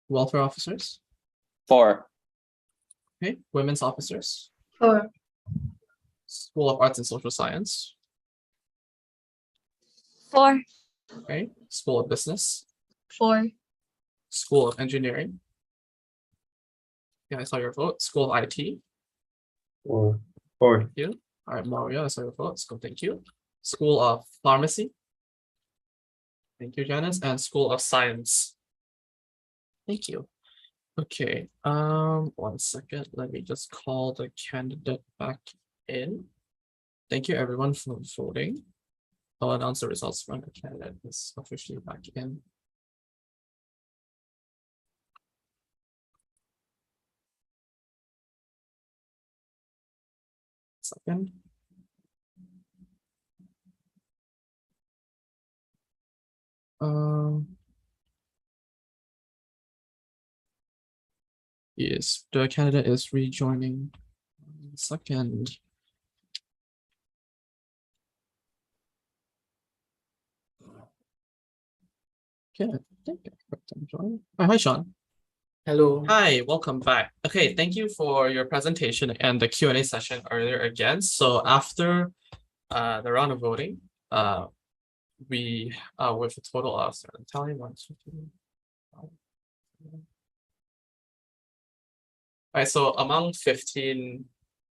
welfare officers, 4. okay, women's officers, 4. School of Arts and Social Science, 4. okay, School of Business, 4. School of Engineering. Yeah, I saw your vote. School of IT. 4. Thank you. All right, Mario, I saw your vote. School, thank you. School of Pharmacy. Thank you, Janice. And School of Science. Thank you. Okay, 1 second. Let me just call the candidate back in. Thank you everyone for voting. I'll announce the results when the candidate is officially back in. Second. Yes, the candidate is rejoining. 1 second. Okay, I think I clicked on join. Oh, hi, Sean. Hello. Hi, welcome back. Okay, thank you for your presentation and the Q&A session earlier again. So after the round of voting, we with a total of tally 1, 2, 3, 5, 6. Right, so among 15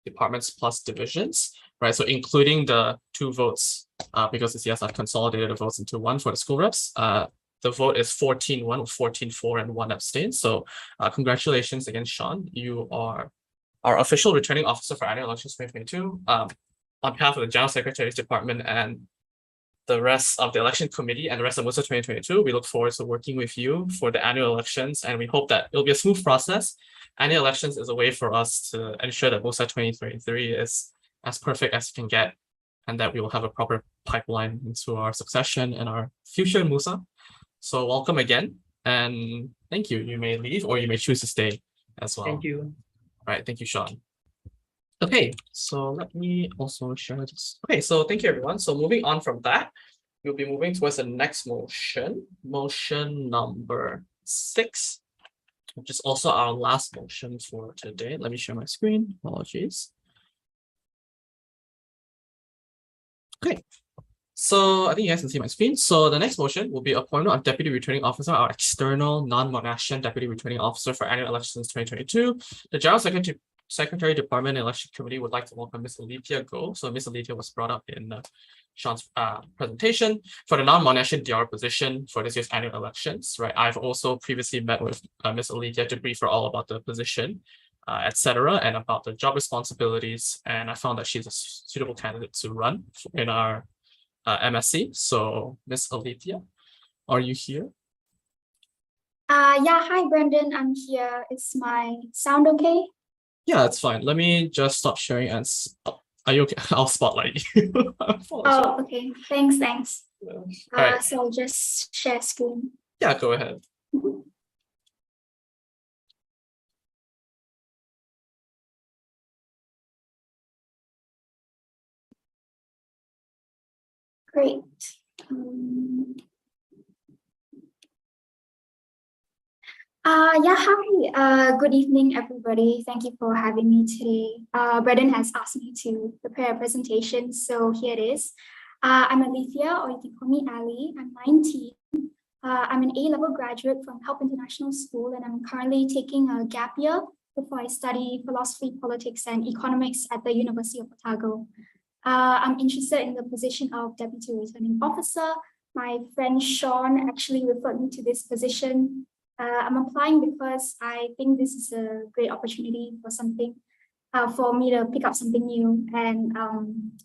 departments plus divisions, right? So including the 2 votes, because it's yes, I've consolidated the votes into 1 for the school reps. The vote is 14-1 with 14-4 and 1 abstain. So congratulations again, Sean. You are our official returning officer for annual elections 2022. On behalf of the General Secretary's Department and the rest of the election committee and the rest of MUSA 2022, we look forward to working with you for the annual elections, and we hope that it'll be a smooth process. Annual elections is a way for us to ensure that MUSA 2023 is as perfect as it can get, and that we will have a proper pipeline into our succession and our future in MUSA. So welcome again, and thank you. You may leave or you may choose to stay as well. Thank you. All right, thank you, Sean. Okay, so let me also share this. Okay, so thank you, everyone. So moving on from that, we'll be moving towards the next motion, motion number 6, which is also our last motion for today. Let me share my screen. Apologies. Okay, so I think you guys can see my screen. So the next motion will be appointment of Deputy Returning Officer, our external non-Monashian Deputy Returning Officer for annual elections 2022. The General Secretary Secretary, Department, and Election Committee would like to welcome Ms. Alethea Go. So Ms. Alethea was brought up in Sean's presentation for the non-Monash DR position for this year's annual elections, right? I've also previously met with Ms. Alethea to brief her all about the position, etc., and about the job responsibilities. And I found that she's a suitable candidate to run in our MSc. So Ms. Alethea, are you here? Yeah, hi Brendan, I'm here. Is my sound okay? Yeah, it's fine. Let me just stop sharing and are you okay? I'll spotlight you. Oh, okay. Thanks. Alright. So I'll just share screen. Yeah, go ahead. Great. Yeah, hi. Good evening, everybody. Thank you for having me today. Brendan has asked me to prepare a presentation, so here it is. I'm Alethea, or you can call me Ali. I'm 19. I'm an A-level graduate from Help International School, and I'm currently taking a gap year before I study philosophy, politics, and economics at the University of Otago. I'm interested in the position of Deputy Returning Officer. My friend Sean actually referred me to this position. I'm applying because I think this is a great opportunity for something, for me to pick up something new, and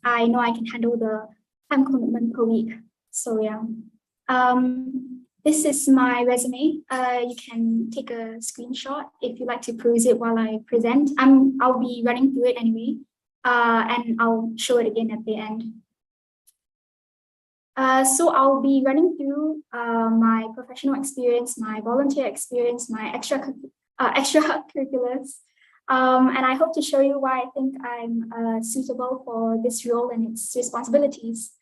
I know I can handle the time commitment per week. So yeah, this is my resume. You can take a screenshot if you like to peruse it while I present. I'll be running through it anyway, and I'll show it again at the end. So I'll be running through my professional experience, my volunteer experience, my extracurriculars, and I hope to show you why I think I'm suitable for this role and its responsibilities.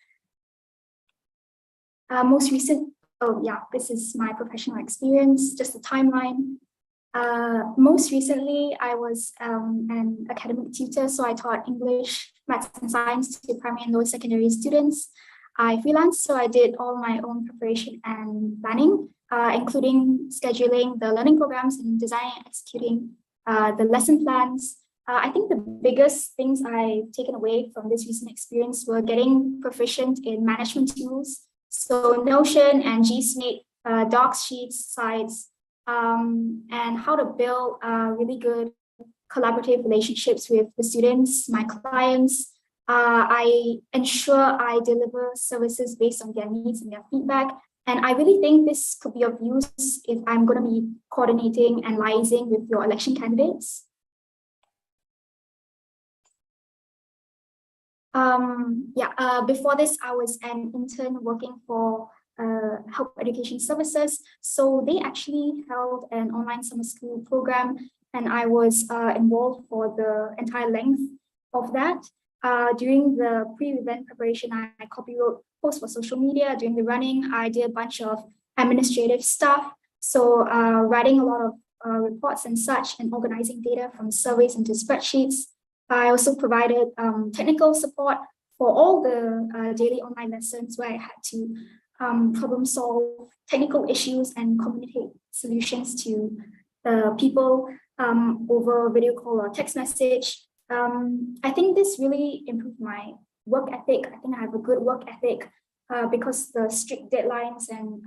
This is my professional experience, just a timeline. Most recently, I was an academic tutor, so I taught English, maths, and science to primary and lower secondary students. I freelanced, so I did all my own preparation and planning, including scheduling the learning programs and designing and executing the lesson plans. I think the biggest things I've taken away from this recent experience were getting proficient in management tools. So Notion and G Suite, docs, sheets, slides, and how to build really good collaborative relationships with the students, my clients. I ensure I deliver services based on their needs and their feedback. And I really think this could be of use if I'm going to be coordinating and liaising with your election candidates. Before this, I was an intern working for Help Education Services. So they actually held an online summer school program, and I was involved for the entire length of that. During the pre-event preparation, I copywrote posts for social media. During the running, I did a bunch of administrative stuff. So writing a lot of reports and such, and organizing data from surveys into spreadsheets. I also provided technical support for all the daily online lessons where I had to problem solve technical issues and communicate solutions to the people over video call or text message. I think this really improved my work ethic. I think I have a good work ethic because the strict deadlines and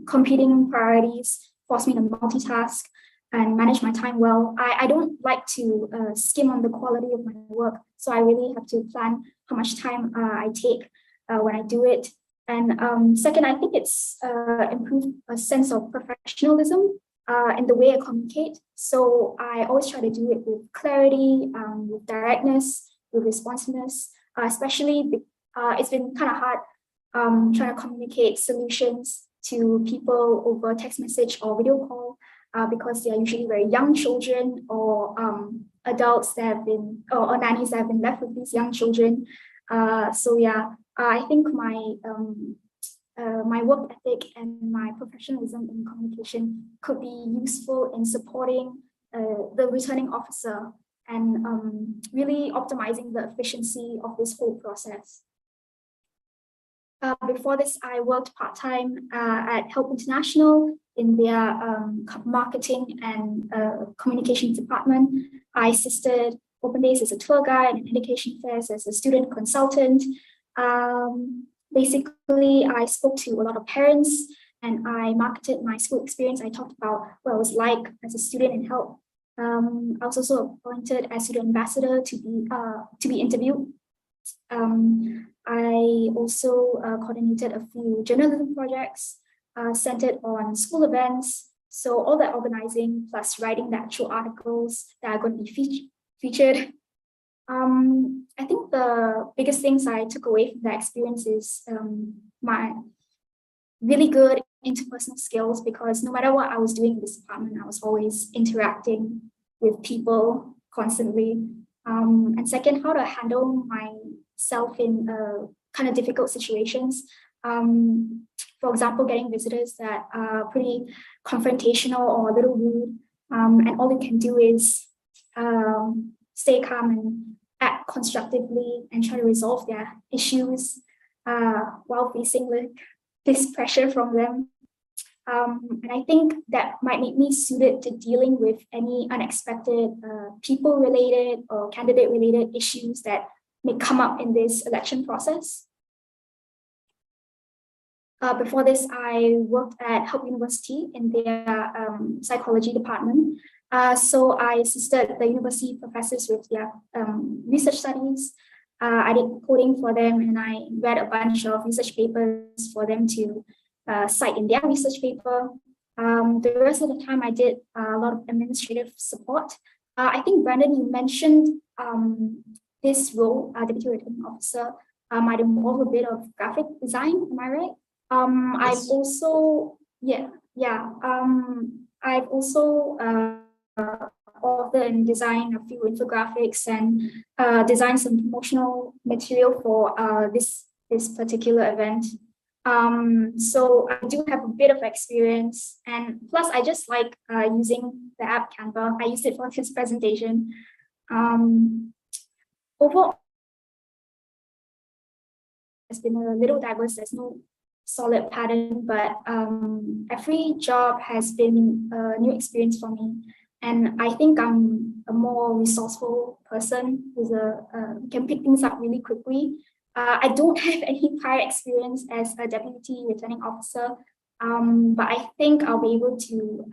competing priorities force me to multitask and manage my time well. I don't like to skim on the quality of my work, so I really have to plan how much time I take when I do it. And second, I think it's improved a sense of professionalism in the way I communicate. So I always try to do it with clarity, with directness, with responsiveness, especially it's been kind of hard trying to communicate solutions to people over text message or video call because they are usually very young children or adults that have been, or nannies that have been left with these young children. I think my work ethic and my professionalism in communication could be useful in supporting the returning officer and really optimizing the efficiency of this whole process. Before this, I worked part-time at Help International in their marketing and communications department. I assisted Open Days as a tour guide and education fairs as a student consultant. Basically, I spoke to a lot of parents and I marketed my school experience. I talked about what it was like as a student in Help. I was also appointed as student ambassador to be interviewed. I also coordinated a few journalism projects centered on school events. So all that organizing plus writing the actual articles that are going to be featured. I think the biggest things I took away from that experience is my really good interpersonal skills, because no matter what I was doing in this department, I was always interacting with people constantly. And second, how to handle myself in kind of difficult situations. For example, getting visitors that are pretty confrontational or a little rude, and all you can do is stay calm and act constructively and try to resolve their issues while facing this pressure from them. And I think that might make me suited to dealing with any unexpected people-related or candidate-related issues that may come up in this election process. Before this, I worked at Help University in their psychology department. So I assisted the university professors with their research studies. I did coding for them, and I read a bunch of research papers for them to cite in their research paper. The rest of the time, I did a lot of administrative support. I think, Brandon, you mentioned this role, Deputy Returning Officer, might involve a bit of graphic design. Am I right? I've also, I've also authored and designed a few infographics and designed some promotional material for this particular event. So I do have a bit of experience, and plus I just like using the app Canva. I used it for this presentation. Overall, it's been a little diverse. There's no solid pattern, but every job has been a new experience for me. And I think I'm a more resourceful person who can pick things up really quickly. I don't have any prior experience as a deputy returning officer, but I think I'll be able to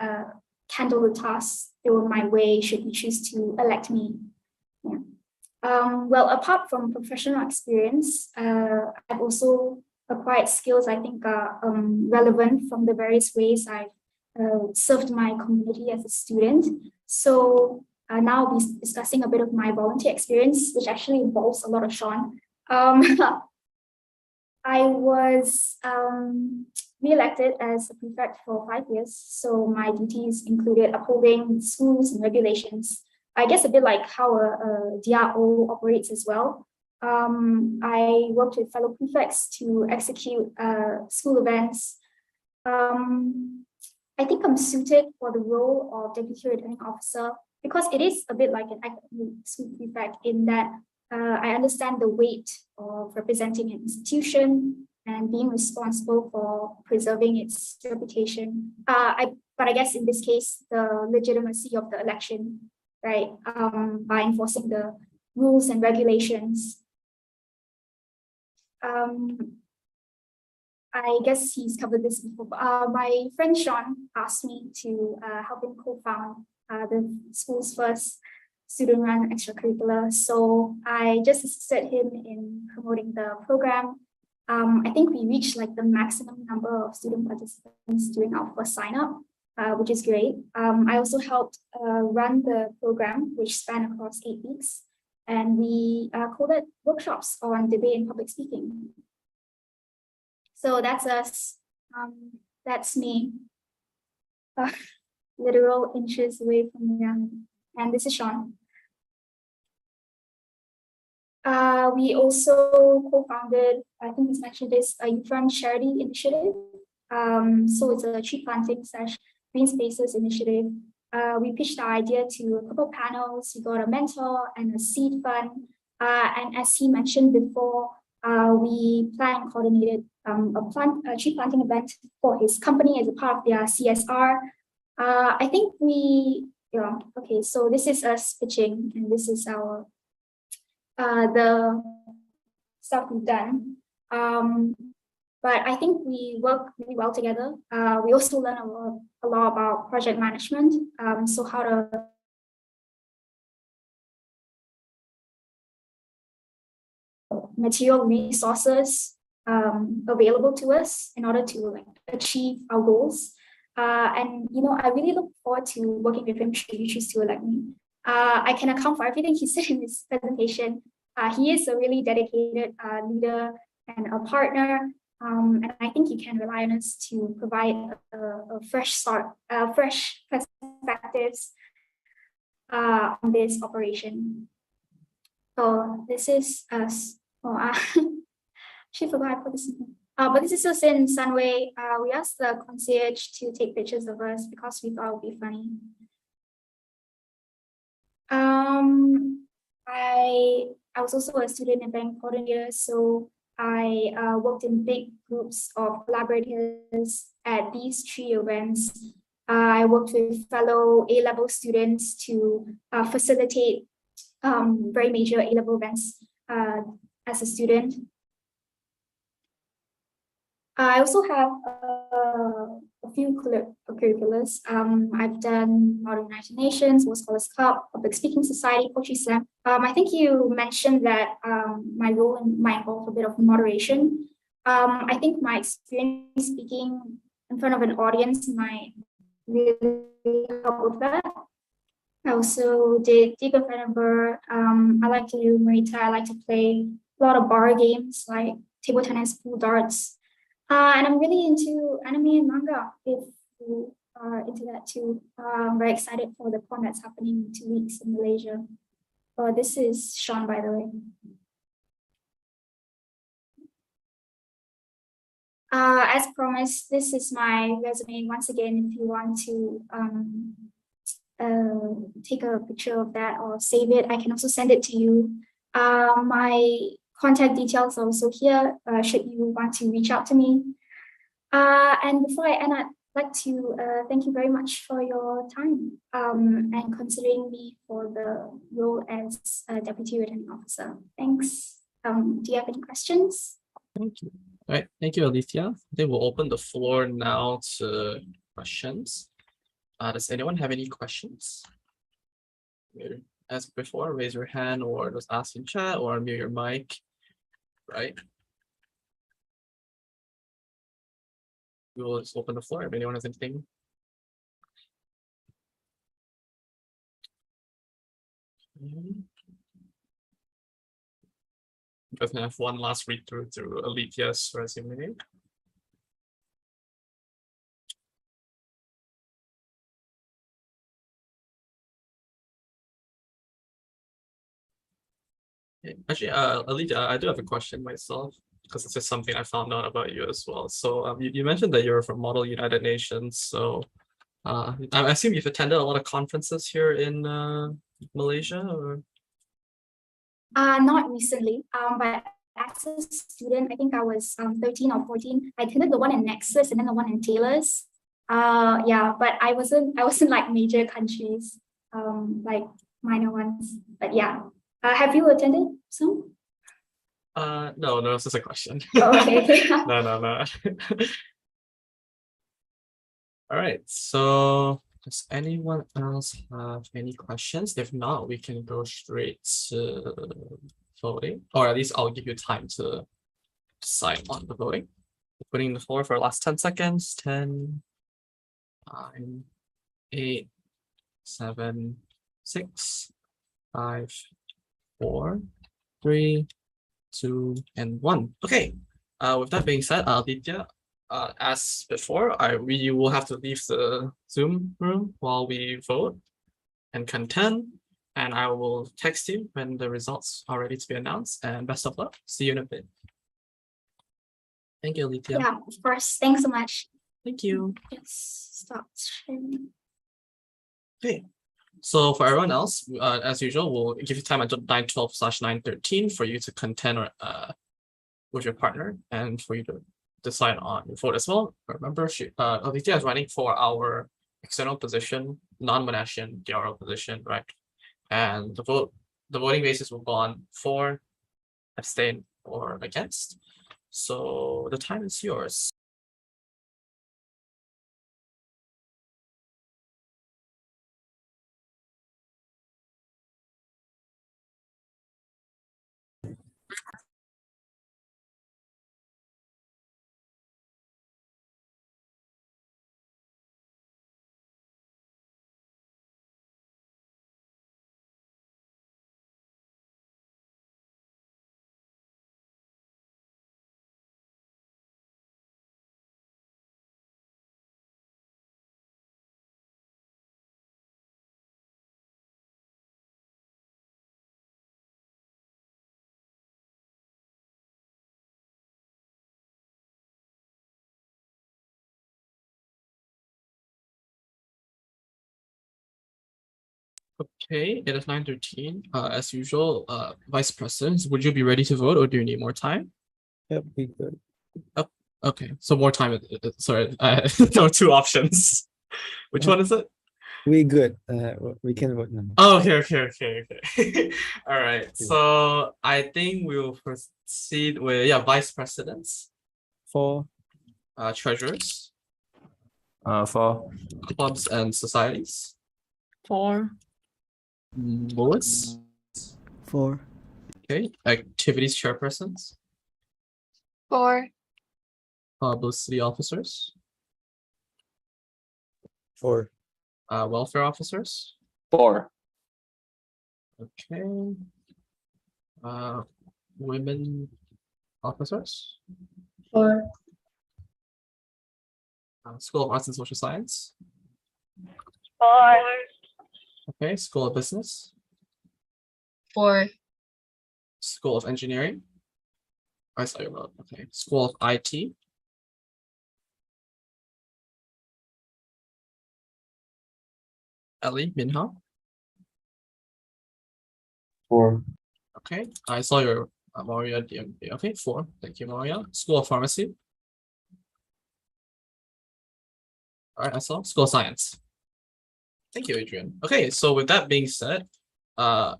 handle the tasks thrown my way should you choose to elect me. Yeah. Well, apart from professional experience, I've also acquired skills I think are relevant from the various ways I've served my community as a student. So now I'll be discussing a bit of my volunteer experience, which actually involves a lot of Sean. I was re-elected as a prefect for 5 years, so my duties included upholding schools and regulations. I guess a bit like how a DRO operates as well. I worked with fellow prefects to execute school events. I think I'm suited for the role of deputy returning officer because it is a bit like an academic school prefect in that I understand the weight of representing an institution and being responsible for preserving its reputation. But I guess in this case, the legitimacy of the election, right, by enforcing the rules and regulations. I guess he's covered this before. My friend Sean asked me to help him co-found the school's first student-run extracurricular. So I just assisted him in promoting the program. I think we reached like the maximum number of student participants during our first sign-up, which is great. I also helped run the program, which spanned across 8 weeks. And we coded workshops on debate and public speaking. So that's us. That's me. Literal inches away from young. And this is Sean. We also co-founded, I think he's mentioned this, a Youth Run Charity Initiative. So it's a tree planting / green spaces initiative. We pitched our idea to a couple of panels. We got a mentor and a seed fund. And as he mentioned before, we planned and coordinated a tree planting event for his company as a part of their CSR. I think okay, so this is us pitching, and this is our the stuff we've done. But I think we work really well together. We also learn a lot about project management. So how to material resources available to us in order to achieve our goals. And I really look forward to working with him should you choose to elect me. I can account for everything he said in his presentation. He is a really dedicated leader and a partner. And I think you can rely on us to provide a fresh start, fresh perspectives on this operation. So this is us. She forgot I put this in. But this is us in Sunway. We asked the concierge to take pictures of us because we thought it would be funny. I was also a student in bank coordinator, so I worked in big groups of collaborators at these 3 events. I worked with fellow A-level students to facilitate very major A-level events as a student. I also have a few curriculars. I've done Modern United Nations, World Scholars Club, Public Speaking Society, Poetry Slam. I think you mentioned that my role might involve a bit of moderation. I think my experience speaking in front of an audience might really help with that. I also did Diga Fenneber. I like to do Marita. I like to play a lot of bar games like table tennis, pool darts. And I'm really into anime and manga, if you are into that too. I'm very excited for the con that's happening in 2 weeks in Malaysia. This is Sean, by the way. As promised, this is my resume. Once again, if you want to take a picture of that or save it, I can also send it to you. My contact details are also here, should you want to reach out to me. And before I end, I'd like to thank you very much for your time and considering me for the role as a Deputy Returning Officer. Thanks. Do you have any questions? Thank you. All right, thank you, Alethea. I think we'll open the floor now to questions. Does anyone have any questions? As before, raise your hand or just ask in chat or mute your mic. Right. We will just open the floor if anyone has anything. I'm just gonna have one last read through Alethea's resume. Actually, Alethea, I do have a question myself, because it's just something I found out about you as well. So you mentioned that you're from Model United Nations. So I assume you've attended a lot of conferences here in Malaysia, or? Not recently, but as a student, I think I was 13 or 14. I attended the one in Nexus and then the one in Taylor's. Yeah, but I wasn't like major countries, like minor ones. But yeah, have you attended some? No, it's just a question. Oh, okay. No. All right, so does anyone else have any questions? If not, we can go straight to voting, or at least I'll give you time to decide on the voting. Putting the floor for the last 10 seconds. 10, 9, 8, 7, 6, 5, 4, 3, 2, and 1. Okay. With that being said, Aditya, as before, we will have to leave the Zoom room while we vote and contend, and I will text you when the results are ready to be announced. And best of luck. See you in a bit. Thank you, Aditya. Yeah, of course. Thanks so much. Thank you. Just stop sharing. Okay. So for everyone else, as usual, we'll give you time until 9:12/9:13 for you to contend or with your partner and for you to decide on your vote as well. Remember, Aditya is running for our external position, non-Monashian DRO position, right? And the voting basis will go on for, abstain, or against. So the time is yours. Okay, it is 9:13. As usual, Vice President, would you be ready to vote or do you need more time? Yep, be good. Okay, so more time. Sorry, there were two options. Which one is it? We good. We can vote now. Oh, okay. All right. So I think we'll proceed with Vice Presidents, For treasurers, For clubs and societies. 4. Lewis. 4. Okay. Activities chairpersons, 4. publicity officers, for welfare officers. 4. Okay. Women officers. 4. School of Arts and Social Science. 4. Okay. School of Business. 4. School of Engineering. I saw your vote. Okay. School of IT. Ellie Minha. 4. Okay. I saw your Maria DMB. Okay, 4. Thank you, Maria. School of Pharmacy. All right, I saw School of Science. Thank you, Adrian. Okay, so with that being said, I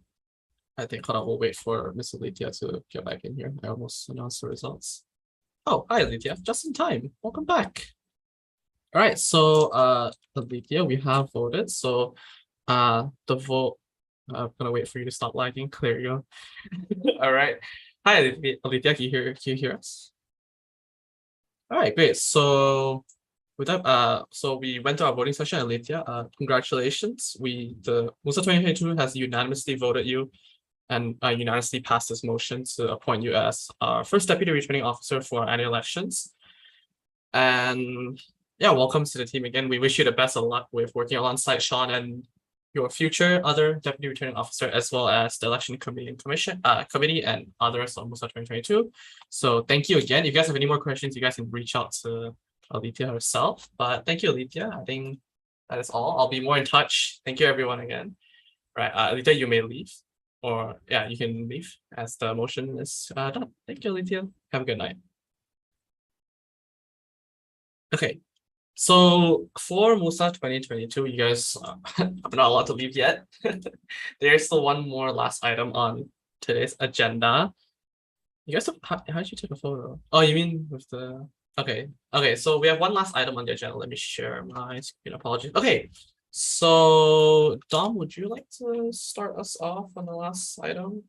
think we'll wait for Miss Alethea to get back in here. I almost announced the results. Oh, hi Alethea, just in time. Welcome back. All right, so Alethea, we have voted. So the vote, I'm gonna wait for you to stop lagging. There you go. All right. Hi Alethea, can you hear us? All right, great. So with that, so we went to our voting session, Alethea. Congratulations. The MUSA 2022 has unanimously voted you and unanimously passed this motion to appoint you as our first deputy returning officer for annual elections. And yeah, welcome to the team again. We wish you the best of luck with working alongside Sean and your future other deputy returning officer, as well as the election committee and committee and others on MUSA 2022. So thank you again. If you guys have any more questions, you guys can reach out to Alethea herself. But thank you, Alethea. I think that is all. I'll be more in touch. Thank you, everyone, again. Right, Alethea, you may leave. Or yeah, you can leave as the motion is done. Thank you, Alethea. Have a good night. Okay, so for MUSA 2022, you guys are not allowed to leave yet. There's still one more last item on today's agenda. You guys, how did you take a photo? Oh, you mean with the, okay. So we have one last item on the agenda. Let me share my screen. Apologies. Okay, so Dom, would you like to start us off on the last item?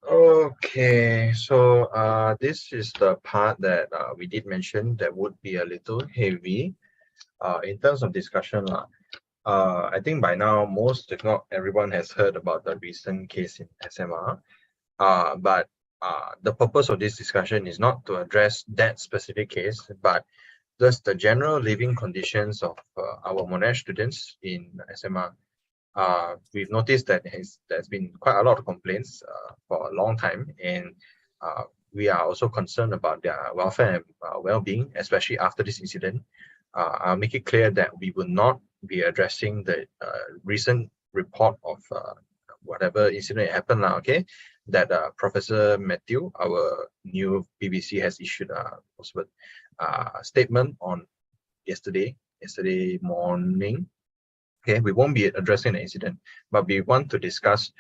Okay, so this is the part that we did mention that would be a little heavy in terms of discussion. I think by now most, if not everyone, has heard about the recent case in SMR. But the purpose of this discussion is not to address that specific case, but just the general living conditions of our Monash students in SMR. We've noticed that there's been quite a lot of complaints for a long time, and we are also concerned about their welfare and well-being, especially after this incident. I'll make it clear that we will not be addressing the recent report of whatever incident happened now, okay? that Professor Matthew, our new PVC, has issued a statement on yesterday morning. Okay, we won't be addressing the incident, but we want to discuss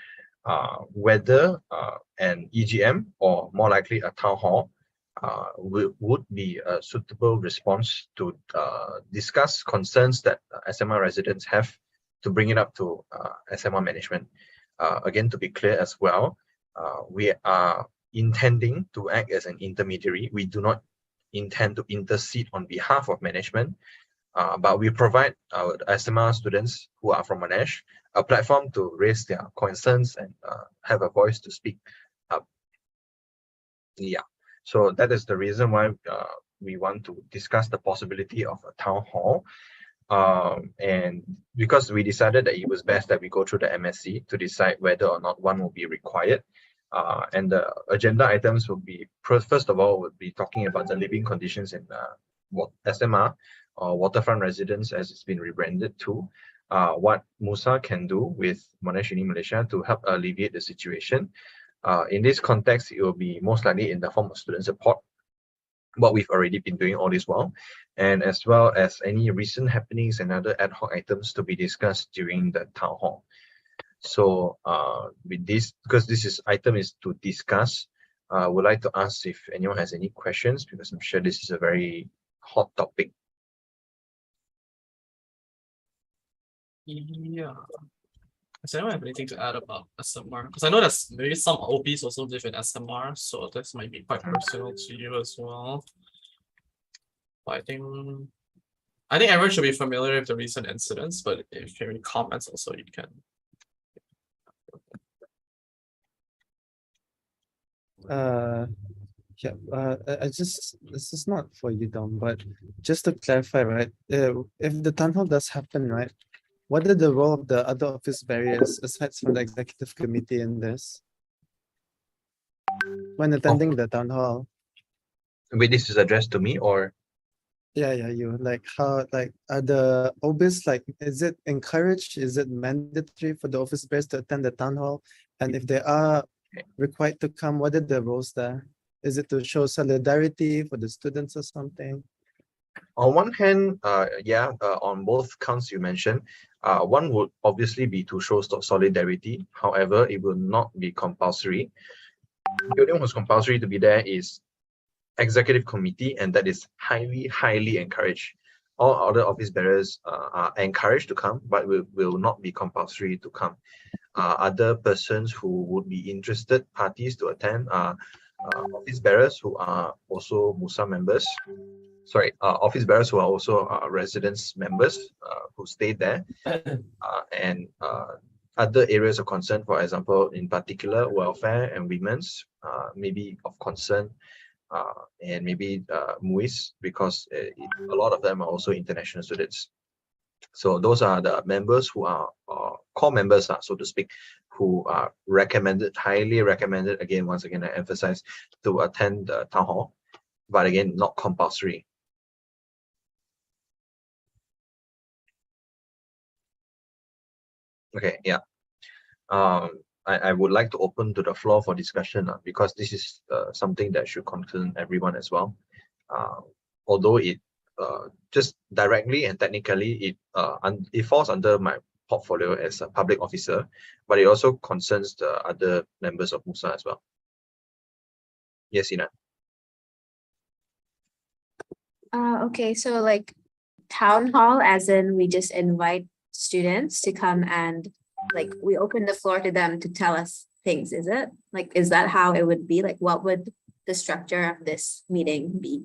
whether an EGM, or more likely a town hall, would be a suitable response to discuss concerns that SMR residents have, to bring it up to SMR management. Again, to be clear as well, we are intending to act as an intermediary. We do not intend to intercede on behalf of management, but we provide our SMR students who are from Monash a platform to raise their concerns and have a voice to speak up. Yeah, so that is the reason why we want to discuss the possibility of a town hall. And because we decided that it was best that we go through the MSc to decide whether or not one will be required. And the agenda items will be, first of all, we'll be talking about the living conditions in SMR, or waterfront residents as it's been rebranded to, what MUSA can do with Monash Uni Malaysia to help alleviate the situation. In this context, it will be most likely in the form of student support, what we've already been doing all this while, and as well as any recent happenings and other ad hoc items to be discussed during the town hall. So with this, because item is to discuss, I would like to ask if anyone has any questions, because I'm sure this is a very hot topic. Yeah. Does anyone have anything to add about SMR? Because I know there's maybe some OBs also live in SMR, so this might be quite personal to you as well. But I think everyone should be familiar with the recent incidents, but if you have any comments also, you can. This is not for you, Dom, but just to clarify, right? If the town hall does happen, right? What are the role of the other office bearers aside from the executive committee in this? When attending the town hall? Wait, this is addressed to me, or? Yeah, you like how, like, are the OBs, like, is it encouraged? Is it mandatory for the office bearers to attend the town hall? And if they are required to come, what are the roles there? Is it to show solidarity for the students or something? On one hand, on both counts you mentioned, one would obviously be to show solidarity. However, it will not be compulsory. The only one who's compulsory to be there is executive committee, and that is highly encouraged. All other office bearers are encouraged to come, but will not be compulsory to come. Other persons who would be interested parties to attend are office bearers who are also MUSA members. Sorry, office bearers who are also residence members who stay there, and other areas of concern, for example, in particular, welfare and women's, maybe of concern, and maybe MUIS, because a lot of them are also international students. So those are the members who are core members, so to speak, who are recommended, highly recommended, again, once again, I emphasize, to attend the town hall, but again, not compulsory. Okay, yeah. I would like to open to the floor for discussion, because this is something that should concern everyone as well. Although it just directly and technically it falls under my portfolio as a public officer, but it also concerns the other members of MUSA as well. Yes, Ina. Okay, so like town hall, as in we just invite students to come and like we open the floor to them to tell us things, is it? Like, is that how it would be? Like, what would the structure of this meeting be?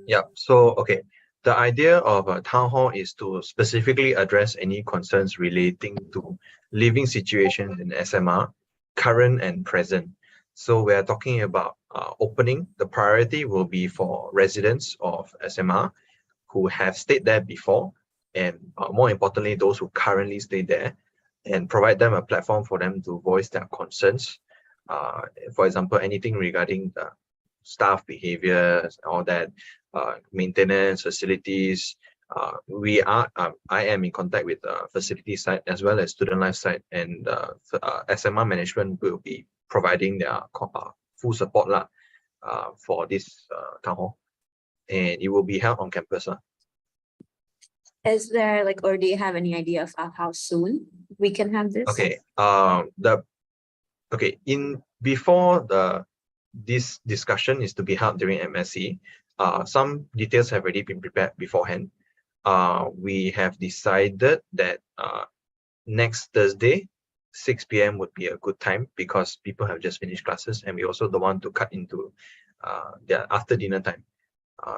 Yeah, so okay. The idea of a town hall is to specifically address any concerns relating to living situations in SMR, current and present. So we are talking about opening. The priority will be for residents of SMR who have stayed there before, and more importantly, those who currently stay there, and provide them a platform for them to voice their concerns. For example, anything regarding the staff behavior, all that, maintenance, facilities. I am in contact with the facility side as well as student life side, and SMR management will be providing their full support for this town hall, and it will be held on campus. Is there like, or do you have any idea of how soon we can have this? Okay. Before this discussion is to be held during MSc. Some details have already been prepared beforehand. We have decided that next Thursday, 6 p.m. would be a good time because people have just finished classes, and we also don't want to cut into their after dinner time.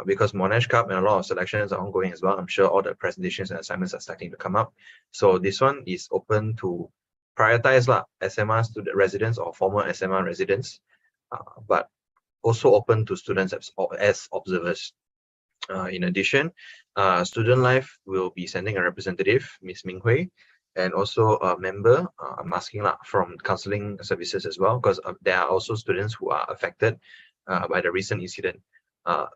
Because Monash Cup and a lot of selections are ongoing as well. I'm sure all the presentations and assignments are starting to come up. So this one is open to prioritize SMR student residents or former SMR residents, but also open to students as observers. In addition, Student Life will be sending a representative, Ms. Ming Hui, and also a member, I'm asking from counseling services as well, because there are also students who are affected by the recent incident.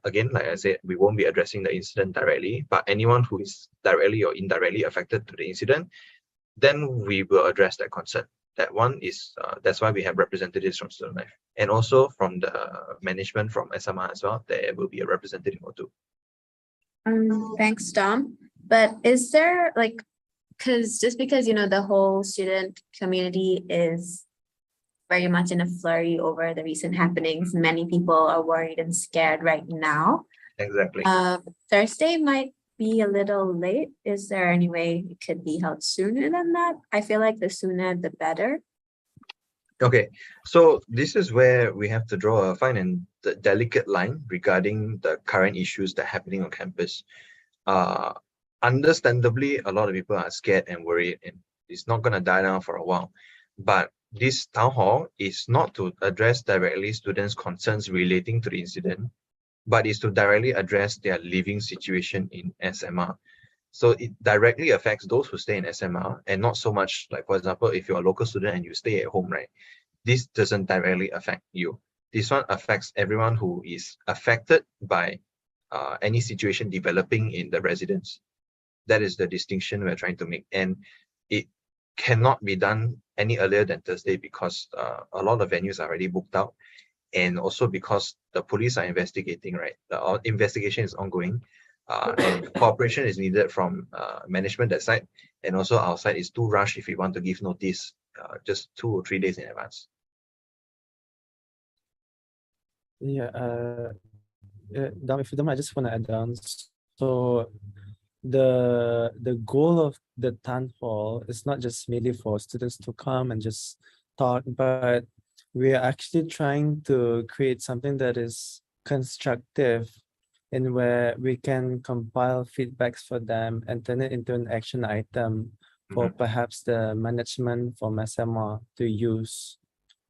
Again, like I said, we won't be addressing the incident directly, but anyone who is directly or indirectly affected to the incident, then we will address that concern. That one is, that's why we have representatives from Student Life. And also from the management from SMR as well, there will be a representative or two. Thanks, Tom. But is there like, just because, the whole student community is very much in a flurry over the recent happenings, many people are worried and scared right now. Exactly. Thursday might be a little late. Is there any way it could be held sooner than that? I feel like the sooner the better. Okay, so this is where we have to draw a fine and delicate line regarding the current issues that are happening on campus. Understandably, a lot of people are scared and worried, and it's not going to die down for a while. But this town hall is not to address directly students' concerns relating to the incident, but is to directly address their living situation in SMR. So it directly affects those who stay in SMR, and not so much like, for example, if you're a local student and you stay at home, right? This doesn't directly affect you. This one affects everyone who is affected by any situation developing in the residence. That is the distinction we're trying to make. And it cannot be done any earlier than Thursday because a lot of venues are already booked out. And also because the police are investigating, right? The investigation is ongoing. And cooperation is needed from management that side, and also our side is too rushed if we want to give notice just 2 or 3 days in advance. Dom, if you don't mind, I just want to add on. So the goal of the town hall is not just merely for students to come and just talk, but we are actually trying to create something that is constructive, in where we can compile feedbacks for them and turn it into an action item for perhaps the management from SMR to use.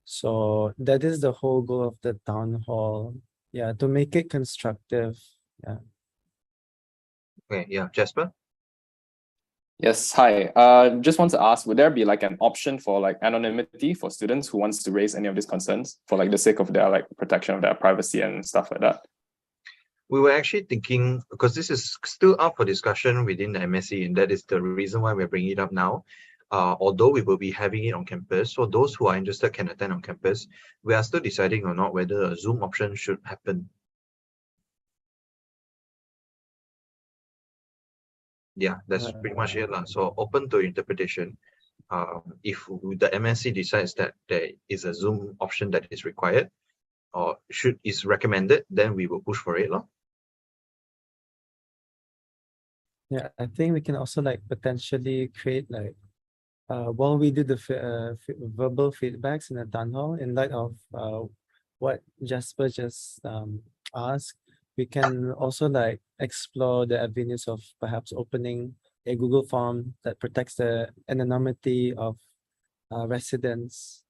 So that is the whole goal of the town hall. Yeah, to make it constructive. Yeah. Okay, yeah, Jasper? Yes, hi. Just want to ask, would there be like an option for like anonymity for students who wants to raise any of these concerns for like the sake of their like protection of their privacy and stuff like that? We were actually thinking, because this is still up for discussion within the MSc, and that is the reason why we're bringing it up now. Although we will be having it on campus, so those who are interested can attend on campus, we are still deciding or not whether a Zoom option should happen. Yeah, that's pretty much it. So open to interpretation. If the MSc decides that there is a Zoom option that is required or is recommended, then we will push for it. Yeah, I think we can also like potentially create like while we do the verbal feedbacks in the town hall, in light of what Jasper just asked, we can also like explore the avenues of perhaps opening a Google form that protects the anonymity of residents,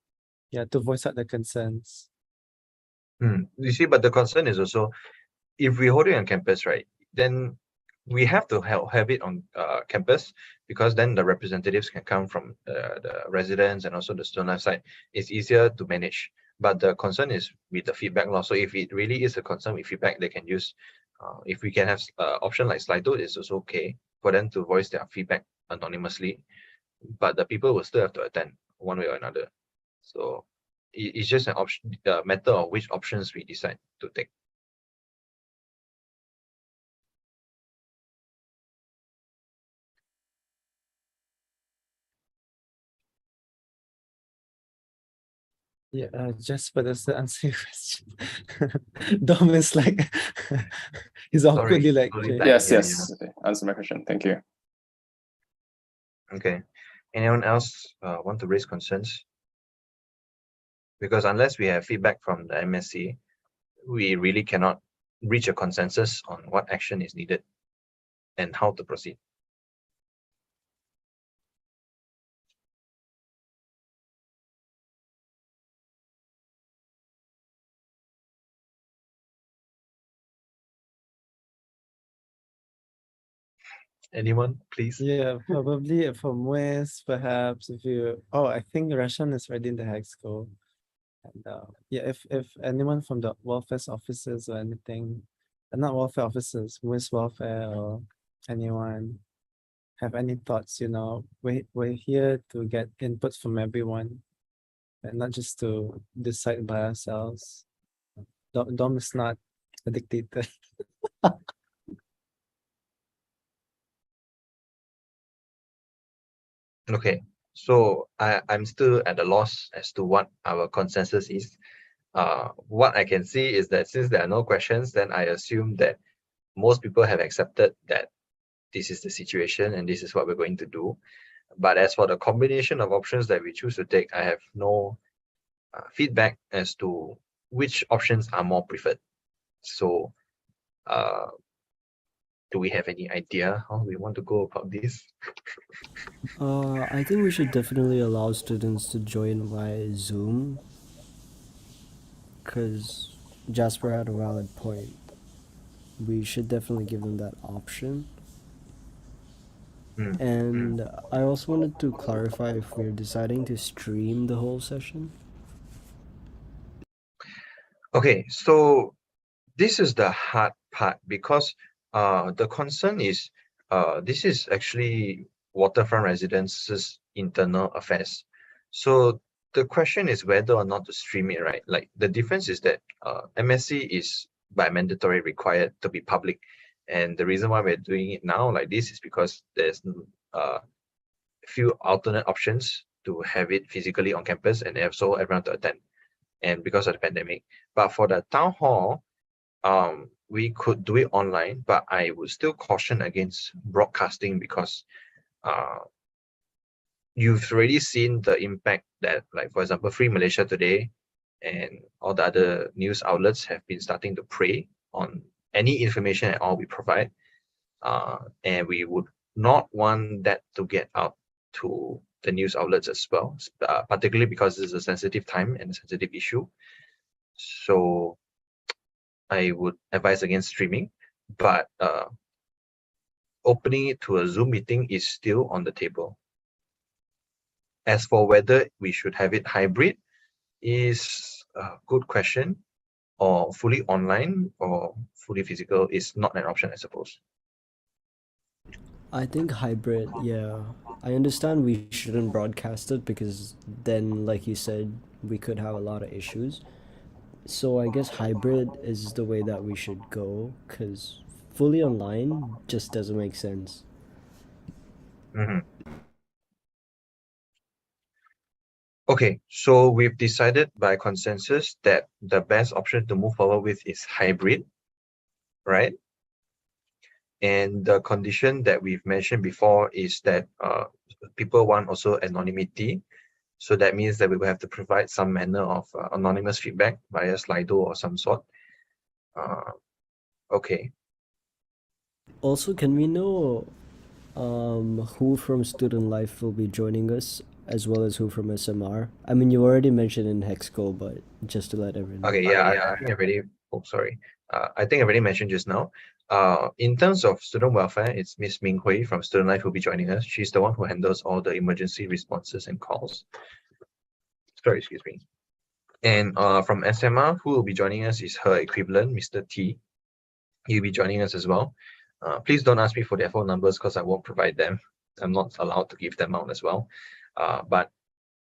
yeah, to voice out their concerns. You see, but the concern is also, if we hold it on campus, right, then we have to have it on campus, because then the representatives can come from the residents and also the student life side. It's easier to manage. But the concern is with the feedback law. So if it really is a concern with feedback, they can use, if we can have option like Slido, it's also okay for them to voice their feedback anonymously. But the people will still have to attend one way or another. So it's just an option, matter of which options we decide to take. Yeah, Jasper, does that answer your question? Dom is like, he's awkwardly like, slowly "Okay." Yes, Yeah, yes. Answer my question. Thank you. Okay. Anyone else want to raise concerns? Because unless we have feedback from the MSc, we really cannot reach a consensus on what action is needed and how to proceed. Anyone, please? Yeah, probably from West, perhaps if you, oh, I think Russian is already in the hex school. And yeah, if anyone from the welfare officers or anything, not welfare officers, West welfare or anyone have any thoughts, we're here to get inputs from everyone and not just to decide by ourselves. Dom is not a dictator. Okay, so I'm still at a loss as to what our consensus is. What I can see is that since there are no questions, then I assume that most people have accepted that this is the situation and this is what we're going to do. But as for the combination of options that we choose to take, I have no feedback as to which options are more preferred. So, do we have any idea how we want to go about this? I think we should definitely allow students to join via Zoom, because Jasper had a valid point. We should definitely give them that option. And I also wanted to clarify if we're deciding to stream the whole session. Okay, so this is the hard part because the concern is this is actually waterfront residents' internal affairs. So the question is whether or not to stream it, right? Like the difference is that MSc is by mandatory required to be public. And the reason why we're doing it now like this is because there's a few alternate options to have it physically on campus and also everyone to attend, and because of the pandemic. But for the town hall, we could do it online, but I would still caution against broadcasting because you've already seen the impact that, like, for example, Free Malaysia Today and all the other news outlets have been starting to prey on any information at all we provide. And we would not want that to get out to the news outlets as well, particularly because this is a sensitive time and a sensitive issue. So I would advise against streaming, but opening it to a Zoom meeting is still on the table. As for whether we should have it hybrid is a good question, or fully online or fully physical is not an option, I suppose. I think hybrid, yeah. I understand we shouldn't broadcast it because then, like you said, we could have a lot of issues. So I guess hybrid is the way that we should go, because fully online just doesn't make sense. Okay, so we've decided by consensus that the best option to move forward with is hybrid, right? And the condition that we've mentioned before is that people want also anonymity. So that means that we will have to provide some manner of anonymous feedback via Slido or some sort. Okay. Also, can we know who from Student Life will be joining us, as well as who from SMR? I mean, you already mentioned in Hexco, but just to let everyone know. Okay, yeah, I think I already, oh, sorry. I think I already mentioned just now. In terms of student welfare, it's Miss Ming Hui from Student Life who will be joining us. She's the one who handles all the emergency responses and calls. Sorry, excuse me. And from SMR, who will be joining us is her equivalent, Mr. T. He'll be joining us as well. Please don't ask me for their phone numbers because I won't provide them. I'm not allowed to give them out as well. But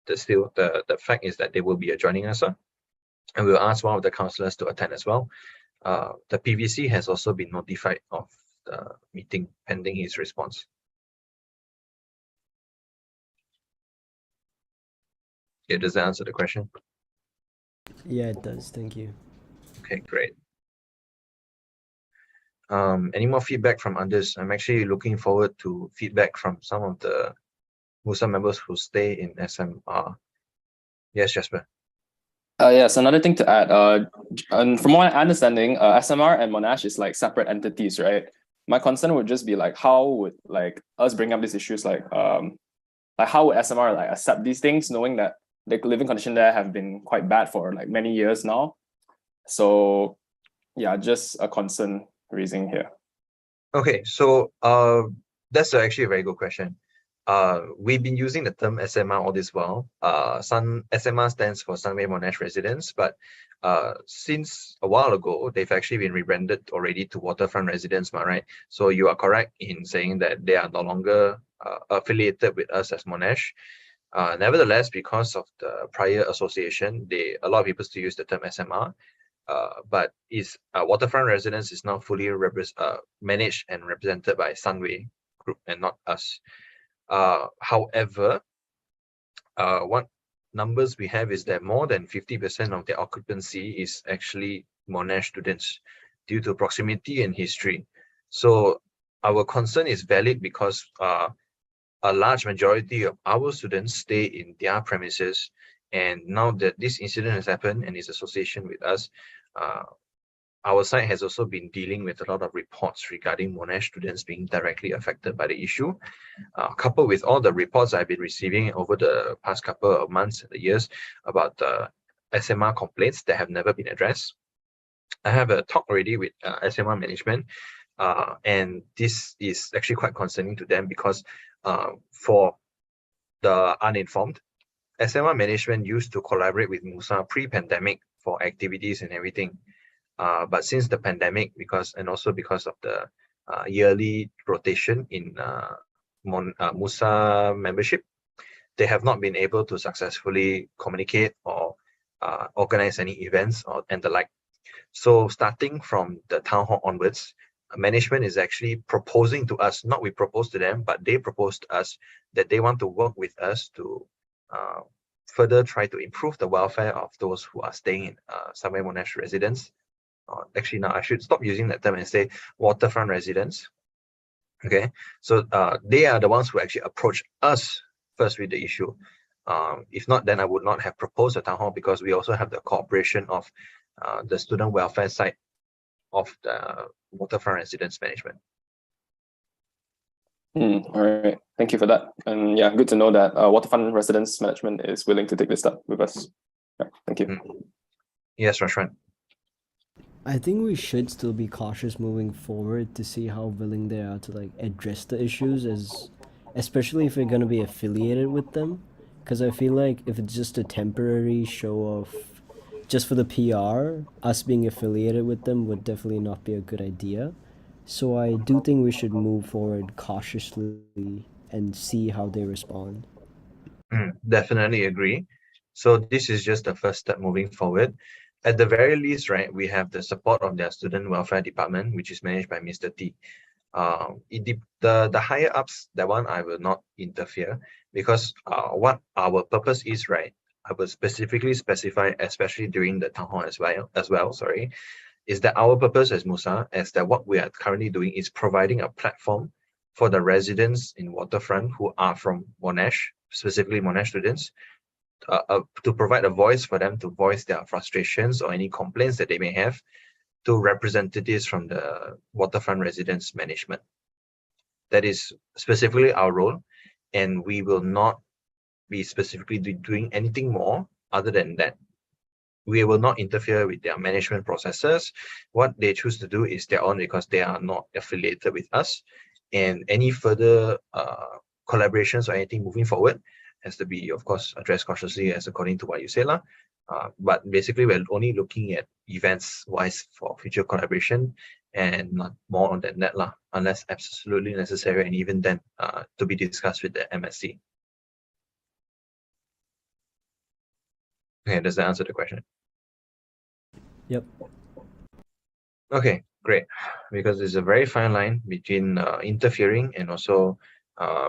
the fact is that they will be joining us, and we'll ask one of the counselors to attend as well. The PVC has also been notified of the meeting pending his response. Okay, does that answer the question? Yeah, it does. Thank you. Okay, great. Any more feedback from others? I'm actually looking forward to feedback from some of the MUSA members who stay in SMR. Yes, Jasper. Yes, another thing to add. And from my understanding, SMR and Monash is like separate entities, right? My concern would just be like, how would like us bring up these issues, like how would SMR like accept these things, knowing that the living condition there have been quite bad for like many years now. So yeah, just a concern raising here. Okay, so that's actually a very good question. We've been using the term SMR all this while. SMR stands for Sunway Monash Residents, but since a while ago, they've actually been rebranded already to Waterfront Residents, right? So you are correct in saying that they are no longer affiliated with us as Monash. Nevertheless, because of the prior association, a lot of people still use the term SMR. But Waterfront Residents is now fully managed and represented by Sunway Group and not us. However, what numbers we have is that more than 50% of the occupancy is actually Monash students due to proximity and history. So our concern is valid because a large majority of our students stay in their premises, and now that this incident has happened and is association with us, our side has also been dealing with a lot of reports regarding Monash students being directly affected by the issue. Coupled with all the reports I've been receiving over the past couple of months and years about SMR complaints that have never been addressed. I have a talk already with SMR management, and this is actually quite concerning to them because for the uninformed, SMR management used to collaborate with MUSA pre-pandemic for activities and everything. But since the pandemic, because of the yearly rotation in MUSA membership, they have not been able to successfully communicate or organize any events and the like. So starting from the town hall onwards, management is actually proposing to us, not we propose to them, but they propose to us that they want to work with us to further try to improve the welfare of those who are staying in Sunway Monash residents. Actually, now I should stop using that term and say Waterfront residents. Okay, so they are the ones who actually approach us first with the issue. If not, then I would not have proposed a town hall, because we also have the cooperation of the student welfare side of the Waterfront residents management. All right, thank you for that. And yeah, good to know that Waterfront residents management is willing to take this up with us. Yeah, thank you. Yes, Rashwan. I think we should still be cautious moving forward to see how willing they are to like address the issues, especially if we're gonna be affiliated with them. Because I feel like if it's just a temporary show of just for the PR, us being affiliated with them would definitely not be a good idea. So I do think we should move forward cautiously and see how they respond. Definitely agree. So this is just the first step moving forward. At the very least, right, we have the support of their student welfare department, which is managed by Mr. T. The higher ups, that one I will not interfere, because what our purpose is, right, I will specifically specify, especially during the town hall as well, sorry, is that our purpose as MUSA, is that what we are currently doing is providing a platform for the residents in Waterfront who are from Monash, specifically Monash students, to provide a voice for them to voice their frustrations or any complaints that they may have to representatives from the Waterfront residents management. That is specifically our role, and we will not be specifically doing anything more other than that. We will not interfere with their management processes. What they choose to do is their own, because they are not affiliated with us, and any further collaborations or anything moving forward has to be, of course, addressed cautiously as according to what you say, but basically we're only looking at events wise for future collaboration and not more on that, unless absolutely necessary, and even then to be discussed with the MSC. Okay, does that answer the question? Yep. Okay, great. Because there's a very fine line between interfering and also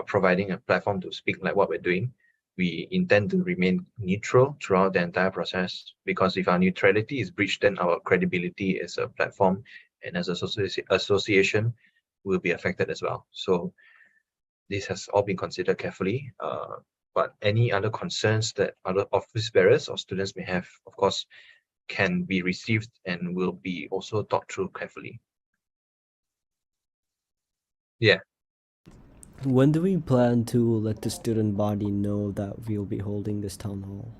providing a platform to speak like what we're doing. We intend to remain neutral throughout the entire process, because if our neutrality is breached, then our credibility as a platform and as an association will be affected as well. So this has all been considered carefully. But any other concerns that other office bearers or students may have, of course, can be received and will be also thought through carefully. Yeah. When do we plan to let the student body know that we'll be holding this town hall?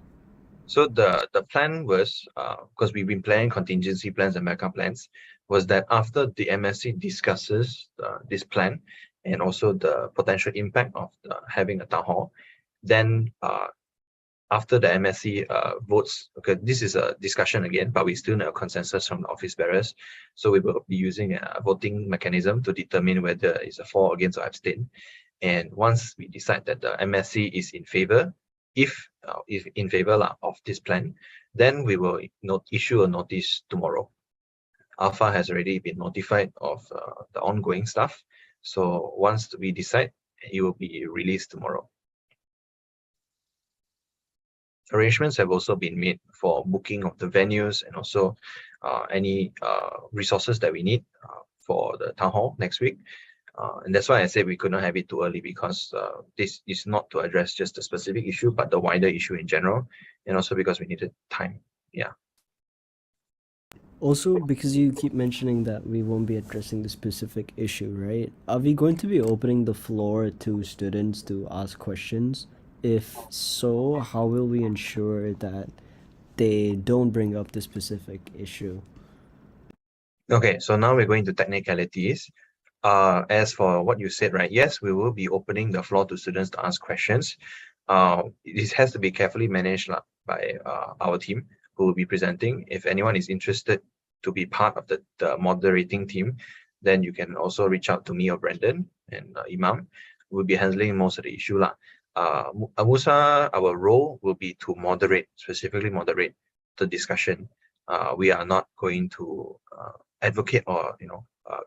So the plan was, because we've been planning contingency plans and backup plans, was that after the MSC discusses this plan and also the potential impact of having a town hall, then after the MSC votes, okay, this is a discussion again, but we still need a consensus from the office bearers. So we will be using a voting mechanism to determine whether it's a for, against, or abstain. And once we decide that the MSC is in favor, if in favor of this plan, then we will issue a notice tomorrow. Alpha has already been notified of the ongoing stuff. So once we decide, it will be released tomorrow. Arrangements have also been made for booking of the venues and also any resources that we need for the town hall next week. And that's why I said we could not have it too early, because this is not to address just a specific issue, but the wider issue in general, and also because we needed time. Yeah. Also, because you keep mentioning that we won't be addressing the specific issue, right? Are we going to be opening the floor to students to ask questions? If so, how will we ensure that they don't bring up the specific issue? Okay, so now we're going to technicalities. As for what you said, right? Yes, we will be opening the floor to students to ask questions. This has to be carefully managed by our team who will be presenting. If anyone is interested to be part of the moderating team, then you can also reach out to me or Brandon and Imam. We'll be handling most of the issue. MUSA, our role will be to specifically moderate the discussion. We are not going to advocate or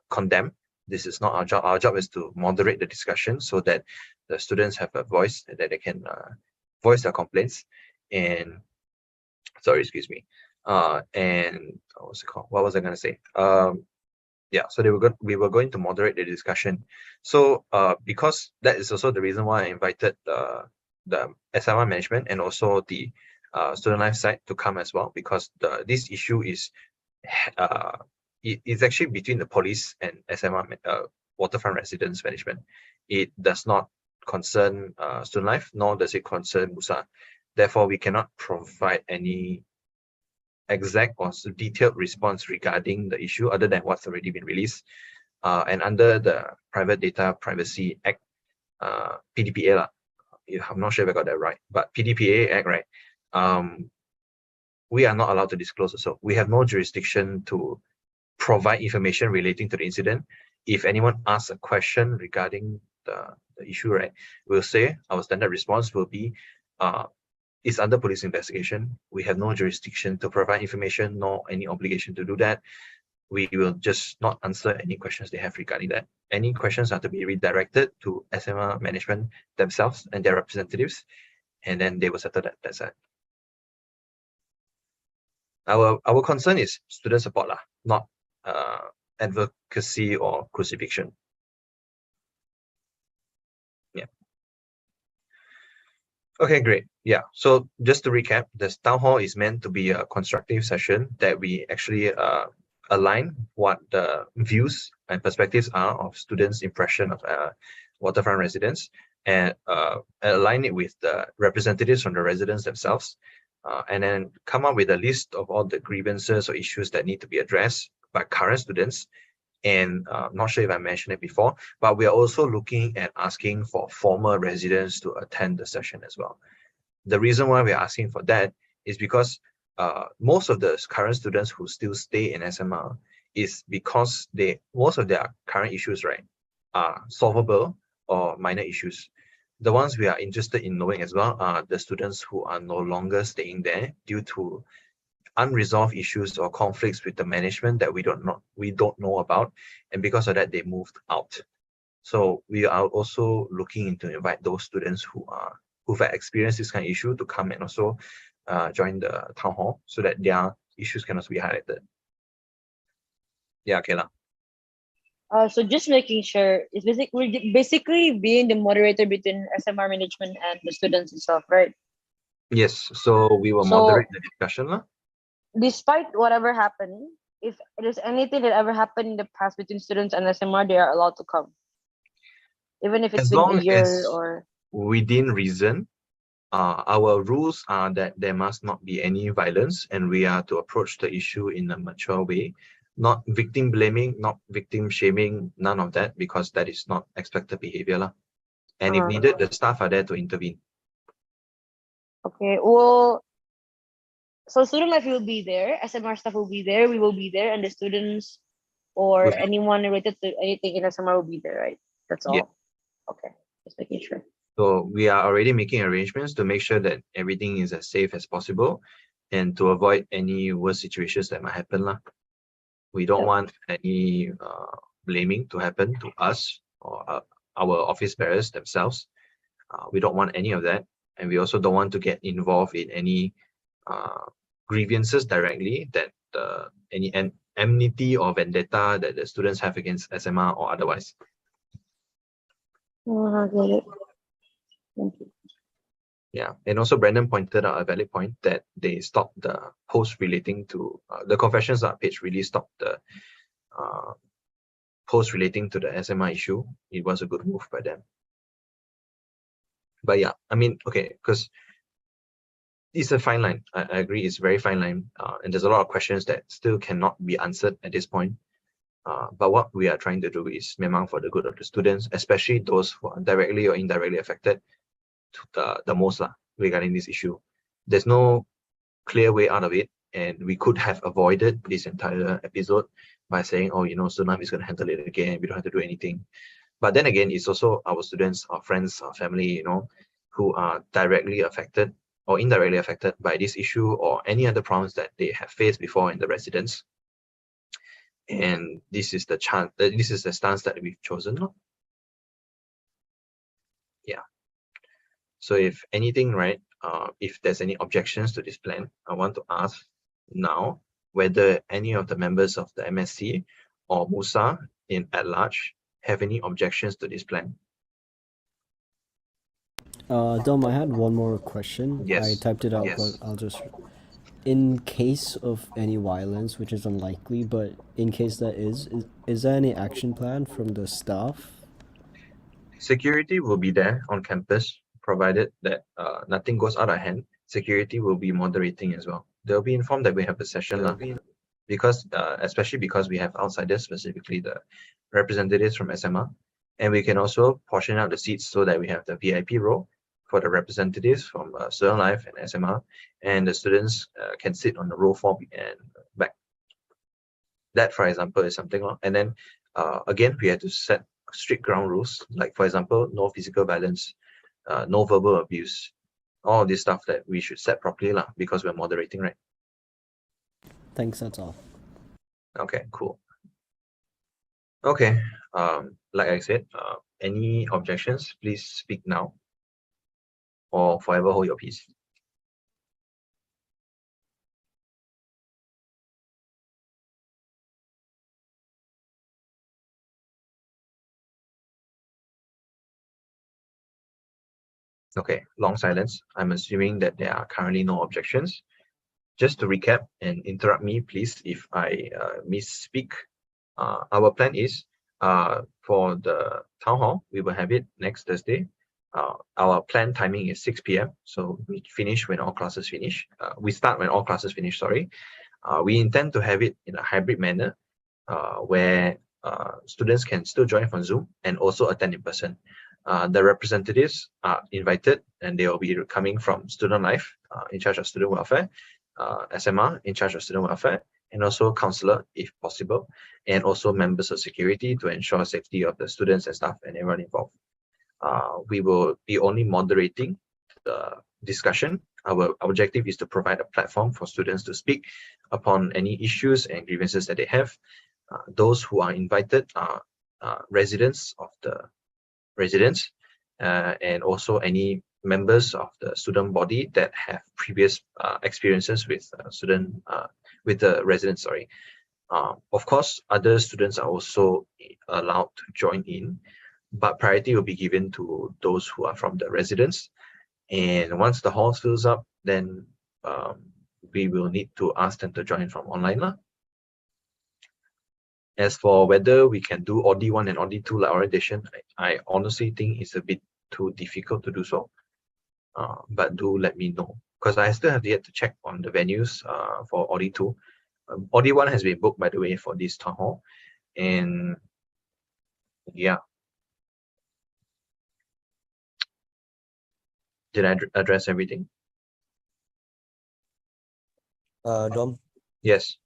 condemn. This is not our job. Our job is to moderate the discussion so that the students have a voice, that they can voice their complaints. And sorry, excuse me. And what's it called? What was I going to say? Yeah, so we were going to moderate the discussion. So because that is also the reason why I invited the SMR management and also the student life side to come as well, because this issue is it's actually between the police and SMR waterfront residents management. It does not concern student life, nor does it concern MUSA. Therefore, we cannot provide any exact or detailed response regarding the issue other than what's already been released. And under the Private Data Privacy Act, PDPA, I'm not sure if I got that right, but PDPA Act, right? We are not allowed to disclose. So we have no jurisdiction to provide information relating to the incident. If anyone asks a question regarding the issue, right, we'll say our standard response will be, it's under police investigation. We have no jurisdiction to provide information, nor any obligation to do that. We will just not answer any questions they have regarding that. Any questions are to be redirected to SMR management themselves and their representatives, and then they will settle that. That's it. Our concern is student support, not advocacy or crucifixion. Yeah. Okay, great. Yeah. So just to recap, this town hall is meant to be a constructive session that we actually align what the views and perspectives are of students' impression of waterfront residents, and align it with the representatives from the residents themselves, and then come up with a list of all the grievances or issues that need to be addressed by current students. And not sure if I mentioned it before, but we are also looking at asking for former residents to attend the session as well. The reason why we're asking for that is because most of the current students who still stay in SMR is because most of their current issues, right, are solvable or minor issues. The ones we are interested in knowing as well are the students who are no longer staying there due to unresolved issues or conflicts with the management that we don't know about, and because of that they moved out. So we are also looking into invite those students who've experienced this kind of issue to come and also join the town hall so that their issues can also be highlighted. Yeah, Kayla. So just making sure it's basically being the moderator between SMR management and the students itself, right? Yes, so we will So- moderate the discussion lah. Despite whatever happened, if there's anything that ever happened in the past between students and SMR, they are allowed to come. Even if it's As been a long year as or within reason, our rules are that there must not be any violence, and we are to approach the issue in a mature way, not victim blaming, not victim shaming, none of that, because that is not expected behavior lah. And if needed, the staff are there to intervene. okay, well, so student life will be there, SMR staff will be there, we will be there, and the students or With- anyone related to anything in SMR will be there, right? That's all. Yeah. Okay, just making sure. So we are already making arrangements to make sure that everything is as safe as possible and to avoid any worse situations that might happen lah. We don't Yep. want any blaming to happen to us or our office bearers themselves. We don't want any of that, and we also don't want to get involved in any grievances directly that any enmity or vendetta that the students have against SMR or otherwise. I get it. Thank you. Yeah, and also Brandon pointed out a valid point that they stopped the post relating to the confessions page really stopped the post relating to the SMR issue. It was a good move by them. But yeah, I mean, okay, because it's a fine line. I agree, it's a very fine line, and there's a lot of questions that still cannot be answered at this point. But what we are trying to do is memang for the good of the students, especially those who are directly or indirectly affected the most regarding this issue. There's no clear way out of it, and we could have avoided this entire episode by saying, oh, Sunam is going to handle it again, we don't have to do anything. But then again, it's also our students, our friends, our family, who are directly affected or indirectly affected by this issue or any other problems that they have faced before in the residence. And this is the stance that we've chosen. Yeah. So if anything, right, if there's any objections to this plan, I want to ask now whether any of the members of the MSC or MUSA at large have any objections to this plan. Dom, I had one more question. Yes. I typed it out, Yes. but I'll just. In case of any violence, which is unlikely, but in case that is there any action plan from the staff? Security will be there on campus, provided that nothing goes out of hand. Security will be moderating as well. They'll be informed that we have a session, because especially because we have outsiders, specifically the representatives from SMR, and we can also portion out the seats so that we have the VIP row for the representatives from Student Life and SMR, and the students can sit on the row 4 and back. That, for example, is something. And then again, we had to set strict ground rules, like for example, no physical violence, no verbal abuse, all this stuff that we should set properly because we're moderating, right? Thanks, that's all. Okay, cool. Okay, like I said, any objections, please speak now or forever hold your peace. Okay, long silence. I'm assuming that there are currently no objections. Just to recap and interrupt me, please, if I misspeak. Our plan is for the town hall, we will have it next Thursday. Our planned timing is 6 p.m. So we finish when all classes finish. We start when all classes finish, sorry. We intend to have it in a hybrid manner where students can still join from Zoom and also attend in person. The representatives are invited, and they will be coming from Student Life in charge of student welfare, SMR in charge of student welfare, and also counselor if possible, and also members of security to ensure safety of the students and staff and everyone involved. We will be only moderating the discussion. Our objective is to provide a platform for students to speak upon any issues and grievances that they have. Those who are invited are residents of the residents and also any members of the student body that have previous experiences with with the residents. Sorry. Of course, other students are also allowed to join in, but priority will be given to those who are from the residents. And once the hall fills up, then we will need to ask them to join from online. As for whether we can do Audi 1 and Audi 2 like orientation, I honestly think it's a bit too difficult to do so. But do let me know, because I still have yet to check on the venues for Audi 2. Audi 1 has been booked, by the way, for this town hall. And yeah. Did I address everything? Dom, Yes.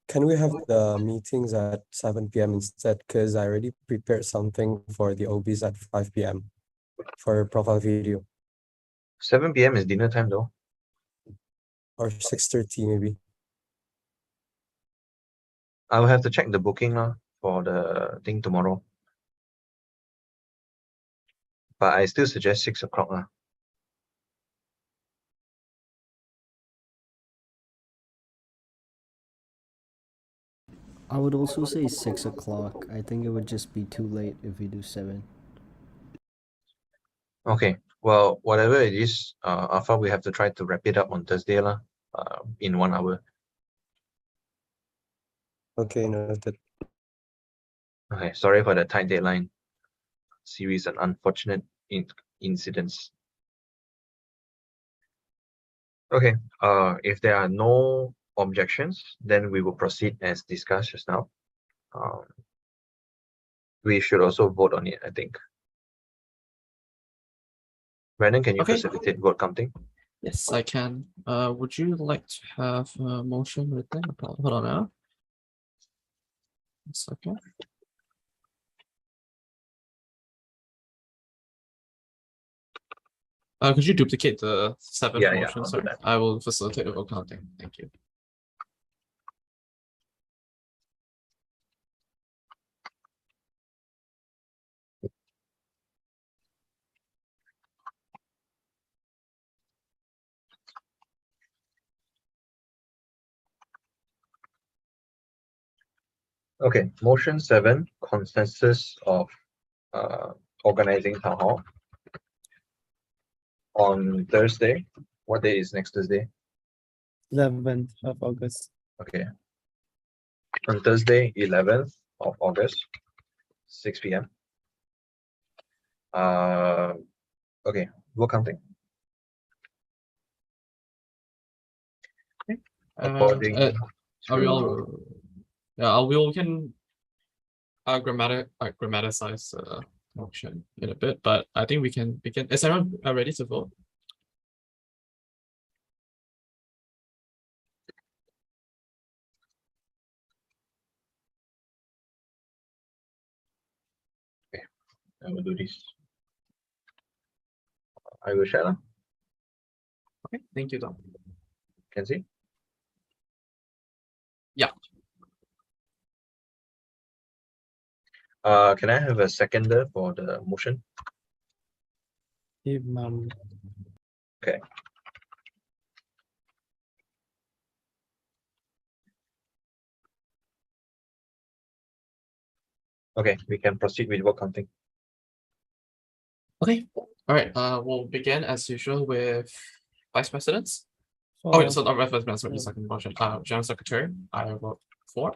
can we have the meetings at 7 p.m. instead? Because I already prepared something for the OBs at 5 p.m. for profile video. 7 p.m. is dinner time though. Or 6:30 maybe. I will have to check the booking for the thing tomorrow. But I still suggest 6 o'clock. I would also say 6 o'clock. I think it would just be too late if we do 7. Okay, well, whatever it is, Alpha, we have to try to wrap it up on Thursday in 1 hour. Okay, noted. Okay, sorry for the tight deadline. Series of unfortunate incidents. Okay, if there are no objections, then we will proceed as discussed just now. We should also vote on it, I think. Brandon, can you facilitate vote counting? Yes, I can. Would you like to have a motion written? Hold on now. 1 second. Could you duplicate the 7th Yeah, motion? I'll do Sorry, that. I will facilitate the vote counting. Thank you. Okay, motion 7, consensus of organizing town hall on Thursday. What day is next Thursday? 11th of August. Okay. On Thursday, 11th of August, 6 p.m. Okay, vote counting. According Are we to- all? Yeah, we can grammaticize the motion in a bit, but I think we can begin. Is everyone ready to vote? I will do this. I will share. Okay, thank you, Tom. Can see? Yeah. Can I have a seconder for the motion? Okay. Okay, we can proceed with vote counting. Okay. All right. We'll begin as usual with vice presidents. Oh, wait, so not vice presidents, sorry, the second motion. General secretary, I vote 4.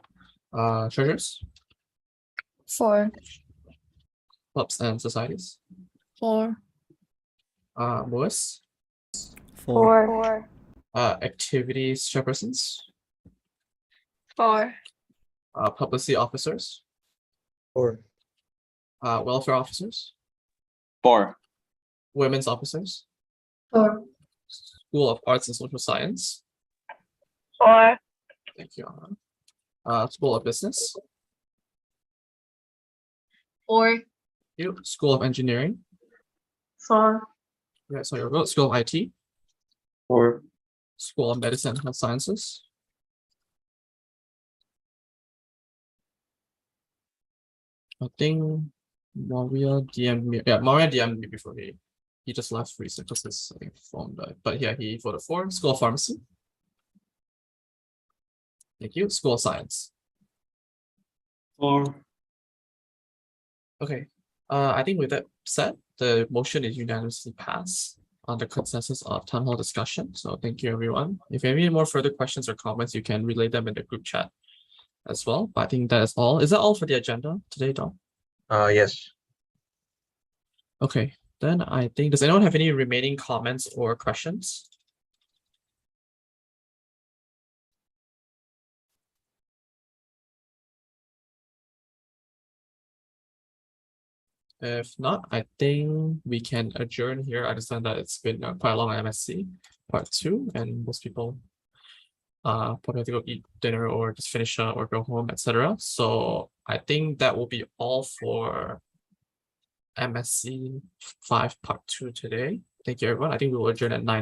Treasurers, 4. clubs and societies. 4. MUSA, 4. activities chairpersons, 4. publicity officers, 4. welfare officers, 4. women's officers, 4. School of Arts and Social Science. 4. Thank you, Anna. School of Business. 4. you. School of Engineering. 4. Yeah, so your vote. School of IT. 4. School of Medicine and Health Sciences. I think Maria DM'd me. Yeah, Maria DM'd me before he just left recently because his I think phone died. But yeah, he voted 4. School of Pharmacy. Thank you. School of Science. 4. Okay. I think with that said, the motion is unanimously passed on the consensus of town hall discussion. So thank you, everyone. If you have any more further questions or comments, you can relay them in the group chat as well. But I think that is all. Is that all for the agenda today, Dom? Yes. Okay. Then I think, does anyone have any remaining comments or questions? If not, I think we can adjourn here. I understand that it's been quite a long MSC part 2, and most people probably have to go eat dinner or just finish or go home, etc. So I think that will be all for MSC 5 part 2 today. Thank you, everyone. I think we will adjourn at 9.